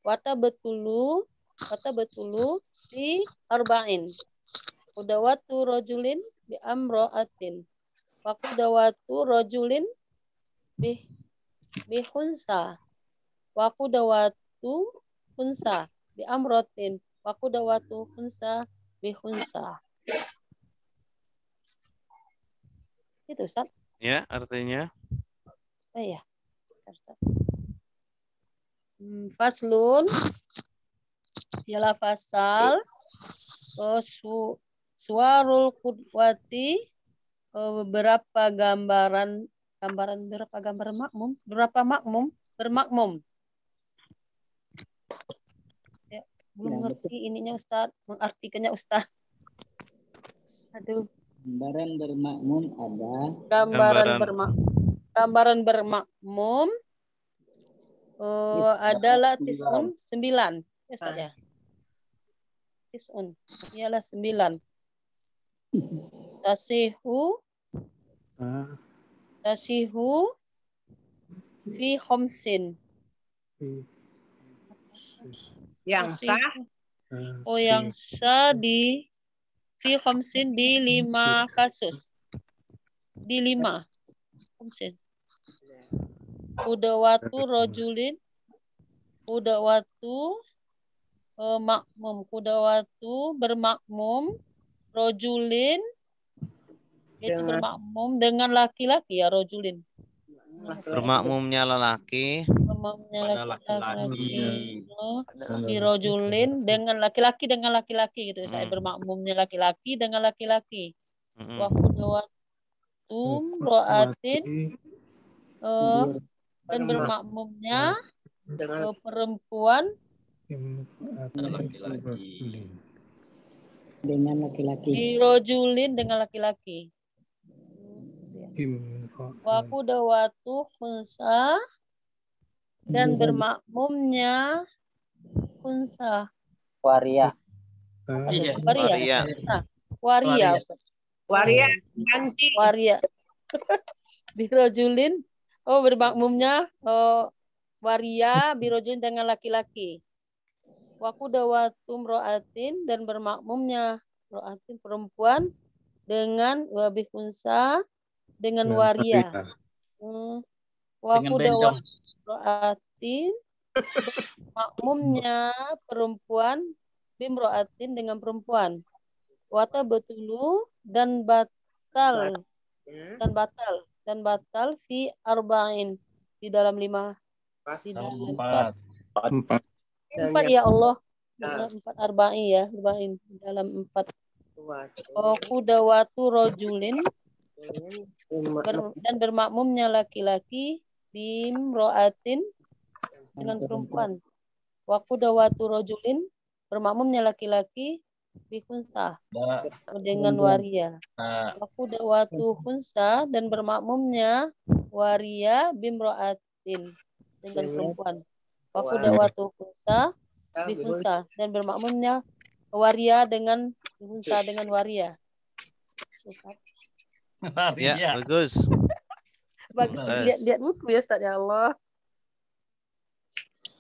Wata betulu fi arba'in. Qudawatu rajulin bi amra'atin. Wa qudawatu rajulin bi hunsa. Wa qudawatu hunsa bi amratin. Wa qudawatu hunsa bi hunsa. Itu Ustaz. Ya, artinya Oh ya. Faslun ialah fasal suwarul qudwati, berapa gambaran berapa gambar makmum, berapa bermakmum. Ya, belum ngerti ininya Ustaz, mengartikannya Ustaz. Aduh. Gambaran bermakmum ada. Gambaran bermakmum adalah tisun 9. Ya Ustaz ya. Tisun ialah 9. Tasihu fi khamsin. Yang sah. Oh, yang sah di fi khamsin di 5 kasus. Di 5 khamsin. Qudawatu rajulin, qudawatu makmum, qudawatu bermakmum, rajulin itu bermakmum dengan laki-laki ya, rajulin. bermakmumnya lelaki. Bermakmumnya laki-laki. Di rajulin dengan laki-laki gitu. Saya bermakmumnya laki-laki dengan laki-laki. Wa qudawatum ra'atin, dan bermakmumnya perempuan dengan laki-laki. Birojulin dengan laki-laki. Wa qudawatu khunsa, dan bermakmumnya khunsa. Waria. Waria ganti. Waria. Birojulin. Oh, bermakmumnya waria birojulin dengan laki-laki. Wa qudawatum ro'atin, dan bermakmumnya ro'atin perempuan dengan wabih unsa dengan waria. Wa qudawatum ro'atin, makmumnya perempuan bimro'atin dengan perempuan. Wata betulu dan batal fi arba'in, di dalam 5. Di dalam 4 ya Allah. 4 arba'in ya, arba'in di dalam 4. Qudawatu rajulin, dan bermakmumnya laki-laki bimro'atin dengan perempuan. Wa qudawatu rajulin, bermakmumnya laki-laki bikunsa dengan waria. Wa qudawatu khunsa, dan bermakmumnya waria bimro'atin dengan perempuan. Wa qudawatu khunsa bikunsa, dan bermakmumnya waria dengan khunsa dengan waria. Ya, bagus. Bagus, lihat buku ya Ustaz, ya Allah.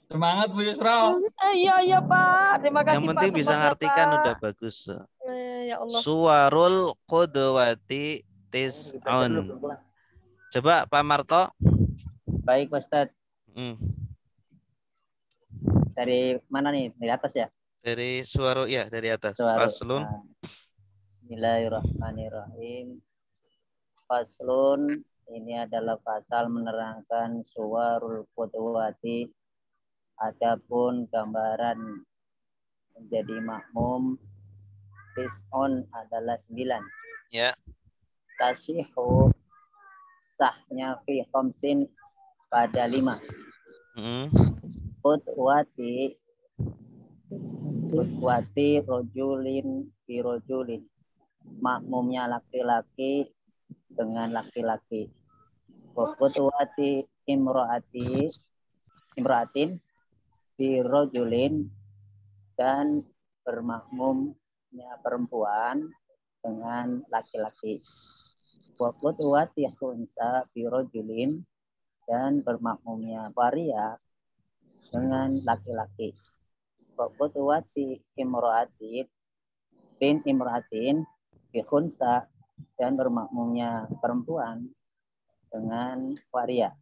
Semangat Bu Yusra. Iya Pak, terima kasih Pak. Yang penting bisa ngartikan udah bagus. Ya Allah. Suwarul qudwati tis'un. Coba Pak Marto. Baik Pak Ustaz. Dari mana nih? Dari atas ya? Dari suwaru, ya dari atas. Suwaru. Faslun. Bismillahirrahmanirrahim. Faslun, ini adalah pasal menerangkan suwarul qudwati. Adapun gambaran menjadi makmum, tis'un adalah 9. Ya. Tasihu, sahnya fi khamsin pada 5. Qudwati rojulin fi rojulin, makmumnya laki-laki dengan laki-laki. Qudwati imra'atin, birojulin dan bermakmumnya perempuan dengan laki-laki. Wa qudwati khunsa birojulin dan bermakmumnya waria dengan laki-laki. Wa qudwati imra'atin bin imra'atin bi khunsa dan bermakmumnya perempuan dengan waria.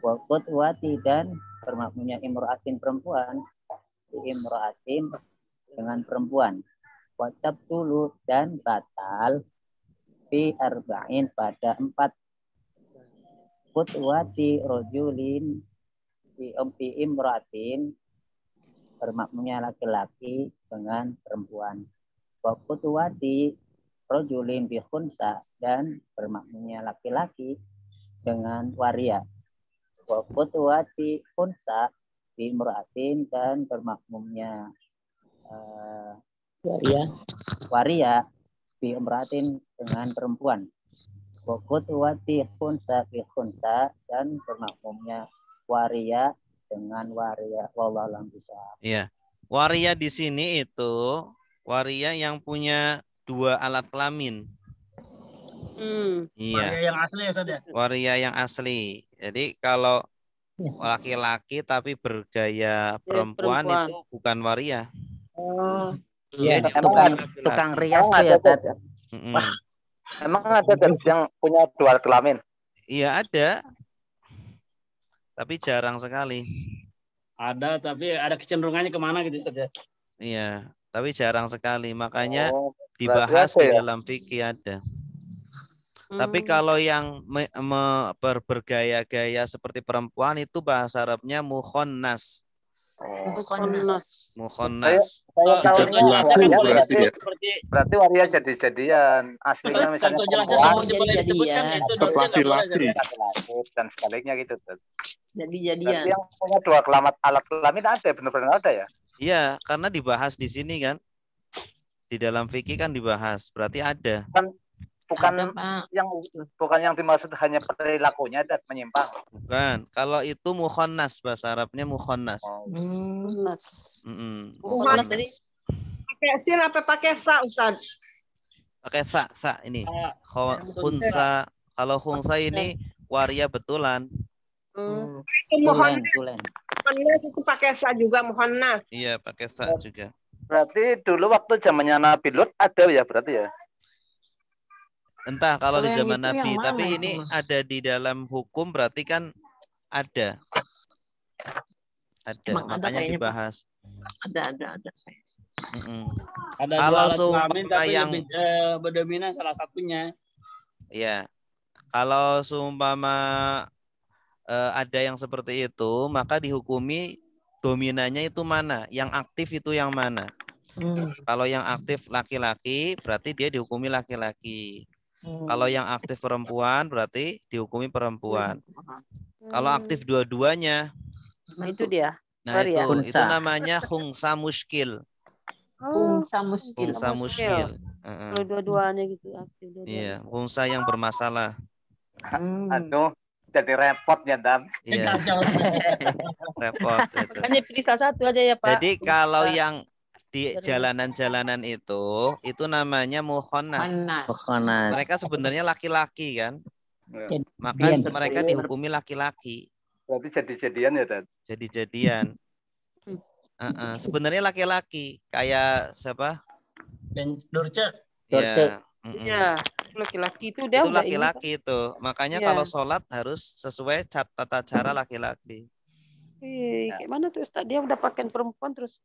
Wa qudwati dan bermakmumnya imra'atin perempuan bi imra'atin dengan perempuan. Wa tabtulu dan batal fi arba'in pada 4. Qudwati rojulin bi imra'atin bermakmumnya laki-laki dengan perempuan. Wa qudwati rojulin bi khunsa dan bermakmumnya laki-laki dengan waria. Wa qudwati khunsa bi imra'atin dan bermakmumnya waria bi imra'atin dengan perempuan. Wa qudwati khunsa bi khunsa dan bermakmumnya waria dengan waria. Wallahu a'lam bishawab. Iya. Waria di sini itu waria yang punya 2 alat kelamin. Iya. Waria yang asli ya, Ustaz ya? Waria yang asli. Jadi kalau laki-laki tapi bergaya perempuan itu bukan waria. Oh. Iya, tukang rias tuh ya, Tad. Emang ada yang punya 2 alat kelamin? Iya, ada. Tapi jarang sekali. Ada, tapi ada kecenderungannya kemana gitu, Ustaz ya? Iya, tapi jarang sekali. Makanya dibahas di dalam fikih ada. Tapi kalau yang bergaya-gaya seperti perempuan itu bahasa Arabnya mukhonnas. Mukhonnas. Berarti waria jadi-jadian. Aslinya misalnya jadi-jadian. Laki-laki. Dan sebaliknya gitu. Jadi-jadian. Yang punya 2 alat kelamin ada, benar-benar ada ya? Iya, karena dibahas di sini kan. Di dalam fikih kan dibahas. Berarti ada. Bukan yang dimaksud hanya perilakunya dan menyimpang. Bukan. Kalau itu mukhonnas, bahasa Arabnya mukhonnas. Mukhonnas jadi pakai sin apa pakai sa, Ustaz? Pakai sa ini. Khunsa. Kalau khunsa ini waria betulan. Itu mukhonnas. Mukhonnas itu pakai sa juga mukhonnas. Iya, pakai sa juga. Berarti dulu waktu zamannya Nabi Lut ada ya berarti ya? Entah kalau di zaman Nabi, tapi ini ada di dalam hukum berarti kan ada. Makanya dibahas. Ada. Ada kalau seumpama yang berdominan salah satunya. Ya. Kalau seumpama ada yang seperti itu, maka dihukumi dominannya itu mana? Yang aktif itu yang mana? Kalau yang aktif laki-laki, berarti dia dihukumi laki-laki. Kalau yang aktif perempuan, berarti dihukumi perempuan. Kalau aktif dua-duanya, itu dia. Nah itu namanya khungsa muskil. Khungsa muskil. Khungsa muskil. Kalau dua-duanya gitu aktif. Iya, khungsa yang bermasalah. Aduh, jadi repot ya, Dan. Iya. Repot itu. Hanya pilih salah satu aja ya, Pak. Jadi kalau yang di jalanan-jalanan itu namanya mukhonnas. Mereka sebenarnya laki-laki kan. Maka mereka dihukumi laki-laki. Berarti jadi-jadian ya, Dan? Jadi-jadian. Sebenarnya laki-laki. Kayak siapa? Dorce. Iya, laki-laki itu dia itu laki-laki itu. Makanya kalau sholat harus sesuai tata cara laki-laki. Kayak mana tuh Ustaz? Dia udah pakai perempuan terus.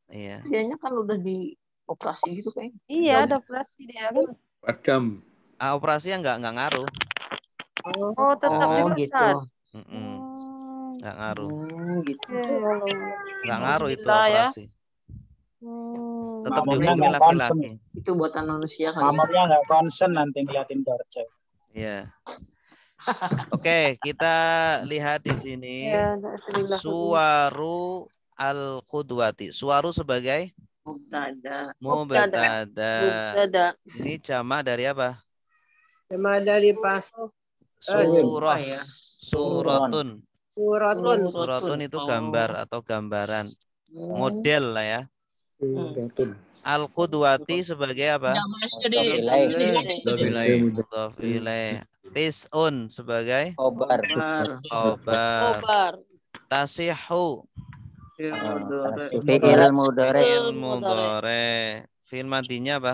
Iya. Dianya kan udah di operasi gitu kayaknya. Iya, ada operasi dia kan. Padam. Operasinya nggak ngaruh. Oh, tetap gitu. Nggak ngaruh. Gitu. Nggak ngaruh itu operasi. Tetap dihukumi laki-laki. Itu buatan manusia kan. Mamanya nggak concern nanti ngeliatin Dorce. Iya. Oke, kita lihat di sini. Suwaru al-qudwati. Suwaru sebagai mubtada. Ini jamak dari apa? Jamak dari pas. Surah. Suratun. Suratun. Suratun itu gambar atau gambaran. Model lah ya. Al-qudwati sebagai apa? Mudhof ilaih. Tis'un sebagai Khobar. khobar. Tasihu Fi'il mudhari. fi'il mudhari. Fi'il madinya apa?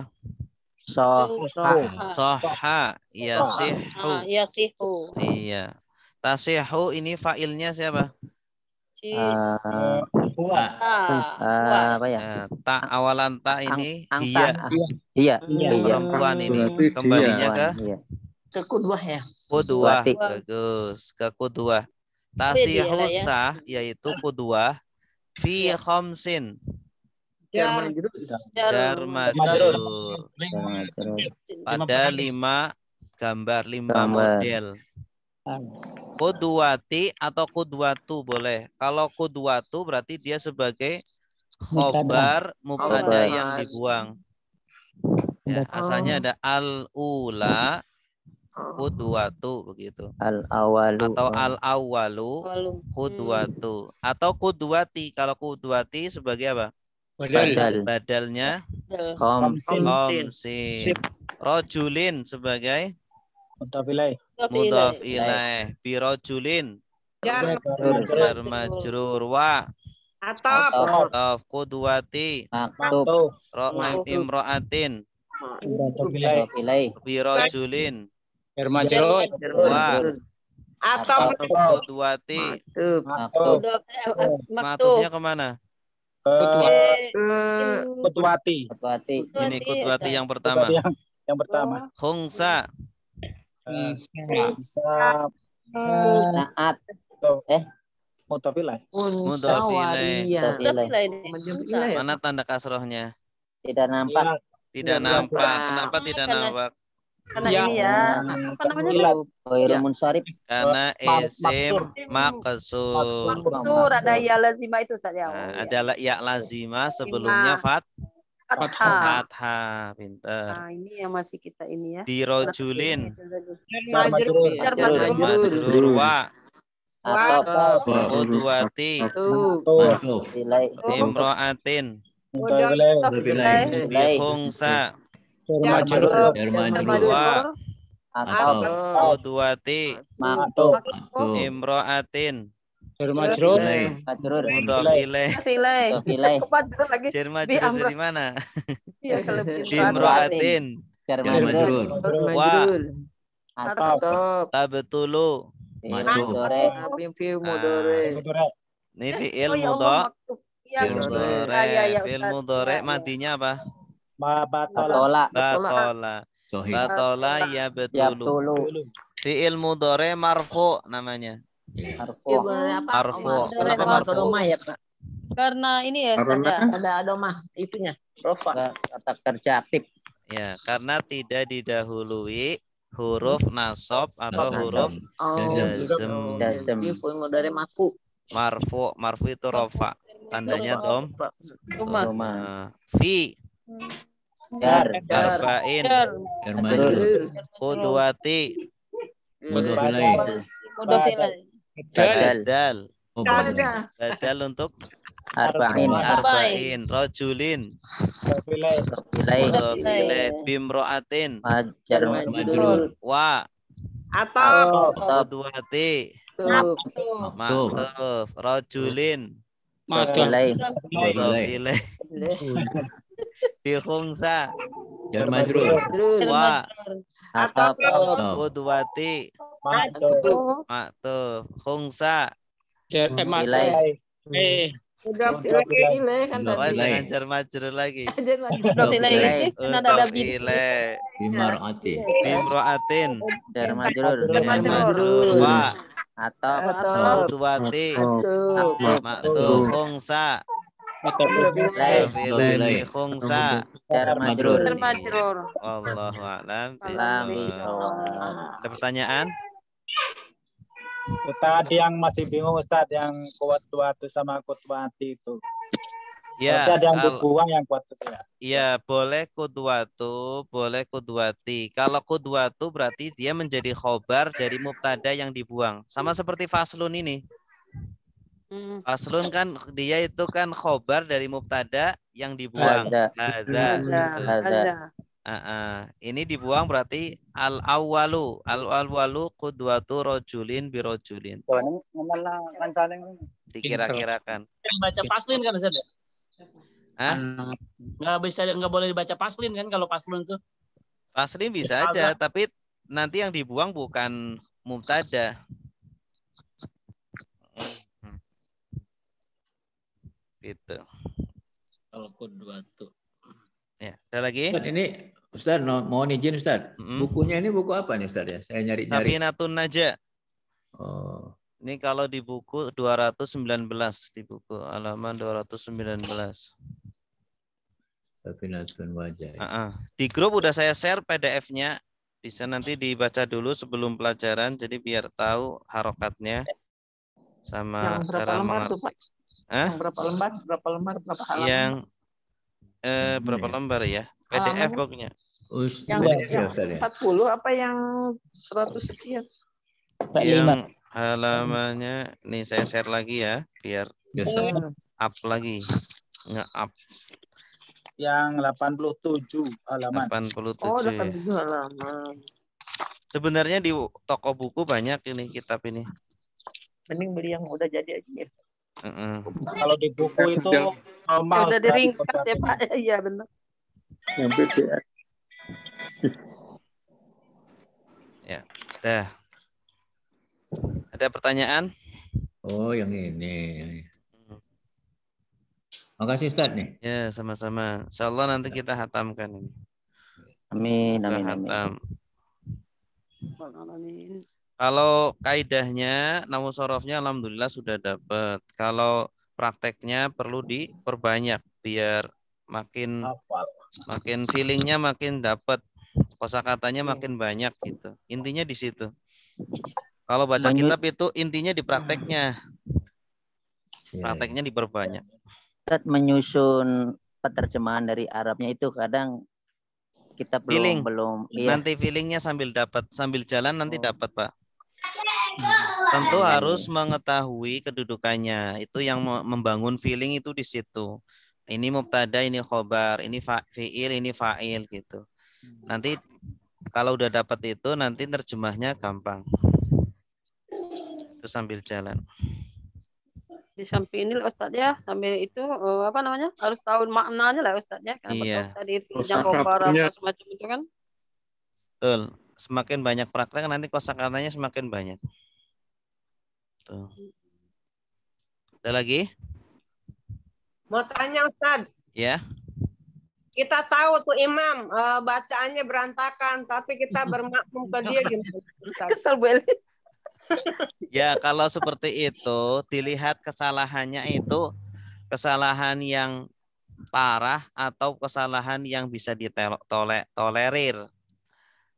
Soha. Yasihu. Yasihu. Iya. Tasihu ini fa'ilnya siapa? Apa ya? Tak awalan tak ini Angsa. dia. Iya. Perempuan ini kembalinya ke Ke kudwah ya. kudwah. Wati. Bagus. Ke kudwah. Dia Tasihu lah ya. sah yaitu kudwah fi khamsin. Jar. Jar majrur. Pada 5 gambar, 5 model. Kudwati atau kudwatu boleh. Kalau kudwatu berarti dia sebagai khobar mubtada yang dibuang. Ya, asalnya ada al-ula kudwatu begitu. Al-awalu. Atau al-awalu kudwatu. Atau kudwati. Kalau kudwati sebagai apa? Badal. Badalnya Khamsin. khamsin. Rojulin sebagai Mudhof ilaih. mudhof ilaih. Birojulin Jar. jar majrur wa Atop. kudwati Maktub. imro'atin Mudhof ilaih. Mudhof ilaih. birojulin Jar majrur. wa Atop. kudwati. Maktub. Matufnya kemana? Kudwati. Kudwati. Ini kudwati yang pertama. Yang pertama. Khungsa Bisa Naat. mudhof ilaih. mudhof ilaih. Mana tanda kasrohnya? Tidak nampak. Tidak nampak. Kenapa tidak nampak? Karena ini ya. Apa namanya? Ghairul munsharif. Karena isim maqsur. Sur ada ya lazimah itu saja. Nah, adalah ya lazimah sebelumnya fathah. Pinter. Nah, ini yang masih kita ini ya. Birojulin Jar majrur. majrur wa Atop. kudwati Maktub. Ilaih. imro'atin Mudhof ilaih. Ilaih. bikhungsa Jar majrur. wa Atop. kudwati Maktub. imro'atin Jar majrur. Majrur. mudhof ilaih. Mudhof ilaih. Majrur lagi. Jar majrur dari mana? Iya kalau Imro'atin Jar majrur. wa Atop. tabtulu. Mudhari. Ini fi'il Oh ya Allah, mudhari. maktub. Iya, Fi'il mudhari. Fi'il mudhari madinya apa? Batola. Batola ya betulu. Fi'il mudhari marfu namanya. Marfu. Kenapa marfu? Ya, Pak. Karena ini ya saja. Ada adomah itunya. Rofa. Kata kerja aktif. Ya, karena tidak didahului huruf nasab atau huruf jazm. Dari maku. Marfu itu rofa. Tandanya dom. Fi Jar. arba'in kudwati Mudhof ilaih. Mudhof ilaih. badal. Badal untuk arba'in rojulin mudhof ilaih bimro'atin Jar majrur. wa Atop. kudwati maktuf rojulin Mudhof ilaih. mudhof ilaih bikhungsa Jar majrur. wa Atop. kudwati Maktub. maktuf khungsa Ilaih. Udah pilih kan oh, tadi. jangan jar majrur lagi Mudhof ilaih. Kan ada mudhof ilaih Bimro'ati. bimro'atin Jar majrur. majrur wa Atop. kudwati Maktub. maktuf khungsa Ilaih. ilaih khungsa Jar majrur. wallahu a'lam Alam bishawab. Ada pertanyaan? Tadi yang masih bingung Ustadz, yang kudwatu sama kudwati itu. Ya, Ada yang dibuang yang kudwatu ya. iya boleh kudwatu, boleh kudwati. Kalau kudwatu berarti dia menjadi khobar dari mubtada yang dibuang. Sama seperti faslun ini. Faslun kan dia itu kan khobar dari mubtada yang dibuang. Hadza. Ini dibuang berarti al-awwalu qudwatu rajulin bi rajulin. Dikira-kirakan. Baca paslin kan Ustaz? Hah? Nggak boleh dibaca paslin kan kalau paslin tuh. Paslin bisa aja, tapi nanti yang dibuang bukan mubtada. Gitu. Kalau qudwatu. Ya, ada lagi? Ustaz, ini Ustaz mohon izin Ustaz. Bukunya ini buku apa nih Ustaz ya? Saya nyari-nyari. Safinatun Najah. Oh. Ini kalau di buku 219 di buku halaman 219. Safinatun Wajah. Di grup udah saya share PDF-nya. Bisa nanti dibaca dulu sebelum pelajaran jadi biar tahu harokatnya sama Yang berapa cara lembar tuh, mengerti. Pak? Yang berapa lembar, berapa halaman? Yang berapa lembar ya? PDF pokoknya. Yang 40 apa yang 100 sekian? Yang halamannya nih saya share lagi ya biar up lagi. Nge-up. Yang 87 halaman. 87. Oh, 87 halaman. Sebenarnya di toko buku banyak ini kitab ini. Mending beli yang udah jadi aja. Kalau di buku itu normal udah diringkas ya Pak. Iya benar. Yang PDF. Ya, dah. Ada pertanyaan? Oh, yang ini. Makasih Ustaz nih. Ya, sama-sama. Insyaallah nanti kita hatamkan ini. Amin. Kalau kaidahnya, namu sorofnya alhamdulillah sudah dapat. Kalau prakteknya perlu diperbanyak biar makin feelingnya makin dapat, kosakatanya makin banyak gitu. Intinya di situ. Kalau baca kitab itu intinya di prakteknya. Prakteknya diperbanyak. Ustaz menyusun penerjemahan dari Arabnya itu kadang kita belum Nanti feelingnya sambil jalan nanti dapat Pak. Tentu harus mengetahui kedudukannya. Itu yang membangun feeling itu di situ. Ini mubtada, ini khobar, ini fi'il, ini fa'il gitu. Nanti kalau udah dapat itu nanti terjemahnya gampang. Itu sambil jalan. Di samping ini Ustaz ya, sambil itu harus tahu maknanya lah Ustaz ya. Iya. Tadi itu yang khobar apa semacam itu kan. Betul. Semakin banyak praktek nanti kosakatanya semakin banyak. Tuh. Ada lagi? Mau tanya Ustaz. Ya. Kita tahu tuh imam bacaannya berantakan, tapi kita bermakmum ke dia gimana? Kesel beli. Ya kalau seperti itu dilihat kesalahannya itu kesalahan yang parah atau kesalahan yang bisa ditolerir.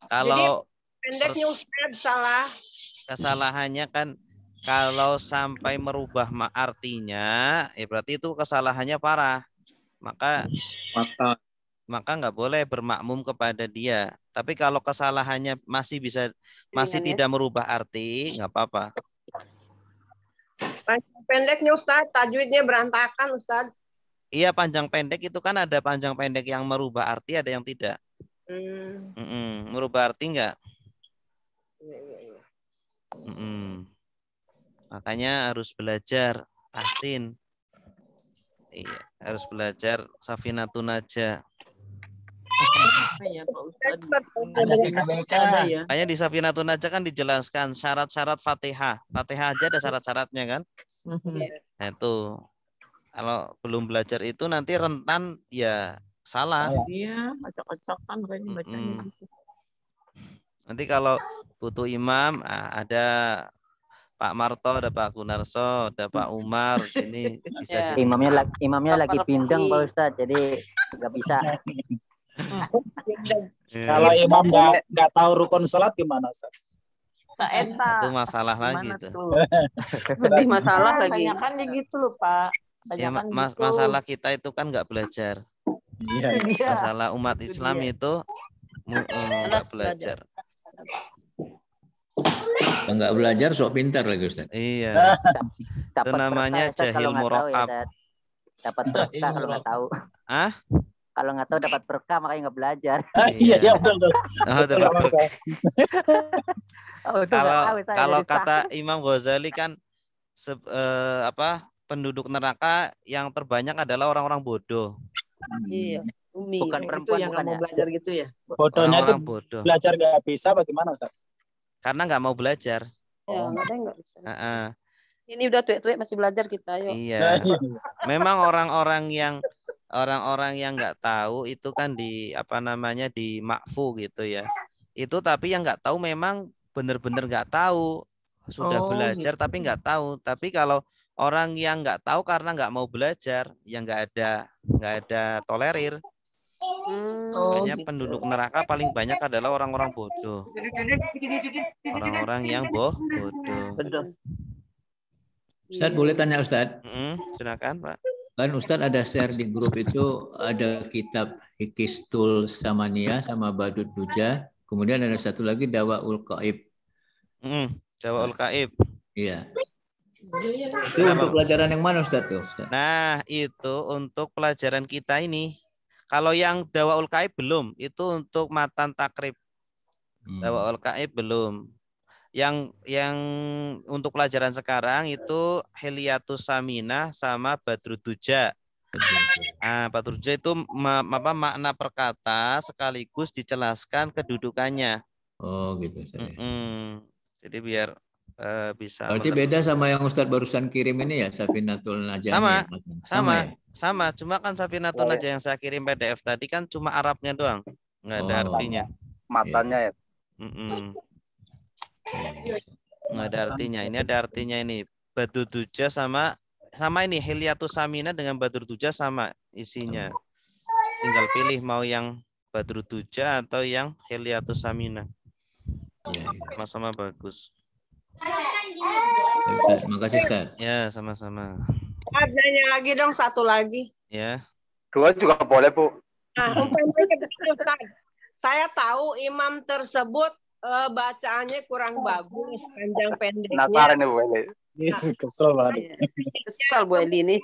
Kalau pendeknya Ustaz salah. Kesalahannya kan kalau sampai merubah artinya, berarti itu kesalahannya parah. Maka nggak boleh bermakmum kepada dia. Tapi kalau kesalahannya masih tidak merubah arti, nggak apa-apa. Panjang pendeknya Ustaz, tajwidnya berantakan Ustaz. Iya, panjang pendek itu kan ada panjang pendek yang merubah arti, ada yang tidak. Merubah arti enggak? Makanya harus belajar tahsin. Iya, harus belajar Safinatun Najah. Makanya di Safinatun Najah kan dijelaskan syarat-syarat Fatihah. Fatihah aja ada syarat-syaratnya kan? Nah, itu. Kalau belum belajar itu nanti rentan ya salah. Iya, acak-acakan kayaknya bacanya gitu. Nanti kalau butuh imam ada Pak Marto, ada Pak Gunarso, ada Pak Umar di sini bisa jadi. Imamnya lagi pindeng Pak Ustadz, jadi nggak bisa. Kalau imam nggak tahu rukun sholat gimana Ustaz? Itu masalah lagi tuh. Lebih masalah lagi. Kan gitu loh Pak. Ya, masalah kita itu kan nggak belajar. Masalah umat Islam itu nggak belajar. Kalau nggak belajar sok pintar lagi Ustaz. Iya. Itu Dapat namanya berkah, Ustaz, kalau jahil nggak tahu ya, murokab. Ustaz. Dapat berkah kalau nggak tahu. Ah? Kalau nggak tahu dapat berkah makanya nggak belajar. Iya, iya betul betul. Oh, dapat berkah. Oh, itu nggak tahu, saya Kalau jadi kata sahih. Imam Ghazali kan penduduk neraka yang terbanyak adalah orang-orang bodoh. Iya. Umi. Bukan Itu perempuan yang nggak bukan mau ya? belajar gitu ya. Bodohnya itu Orang-orang bodoh. belajar nggak bisa bagaimana Ustaz? Karena nggak mau belajar. Ya, nggak ada yang nggak bisa. Heeh. Ini udah tuek-tuek masih belajar kita, yuk. Iya. Memang orang-orang yang nggak tahu itu kan di di makfu gitu ya. Itu tapi yang nggak tahu memang benar-benar nggak tahu. Sudah belajar tapi nggak tahu. Tapi kalau orang yang nggak tahu karena nggak mau belajar, yang nggak ada tolerir. Makanya penduduk neraka paling banyak adalah orang-orang bodoh. Orang-orang yang bodoh. Ustaz boleh tanya Ustaz? Silakan Pak. Kan Ustaz ada share di grup itu ada kitab Hikistul Samania sama Badut Duja. Kemudian ada satu lagi Dawaul Qaib. Dawaul Qaib. Iya. Itu untuk pelajaran yang mana Ustaz tuh? Ustaz? Nah, itu untuk pelajaran kita ini. Kalau yang Dawaul Qaib belum, itu untuk matan takrib. Dawaul Qaib belum. Yang untuk pelajaran sekarang itu Hilyatus Saminah sama Badruduja. Badruduja itu makna perkata sekaligus dijelaskan kedudukannya. Oh gitu. Jadi biar bisa. Berarti beda sama yang Ustadz barusan kirim ini ya, Safinatul Najah. Sama. Cuma kan Safinatul Najah yang saya kirim PDF tadi kan cuma Arabnya doang, nggak ada artinya. Matanya ya. Nggak ada artinya. Ini ada artinya ini. Badruduja sama ini Hilyatus Saminah dengan Badruduja sama isinya. Tinggal pilih mau yang Badruduja atau yang Hilyatus Saminah. Sama-sama bagus. Terima kasih Ustaz. Ya, sama-sama. Nanya lagi dong, satu lagi. Ya. Dua juga boleh, Bu. Nah, umpamanya Ustaz, saya tahu imam tersebut bacaannya kurang bagus, panjang pendeknya. Penasaran nih Bu Eli. Kesel banget. Kesel Bu Eli ini.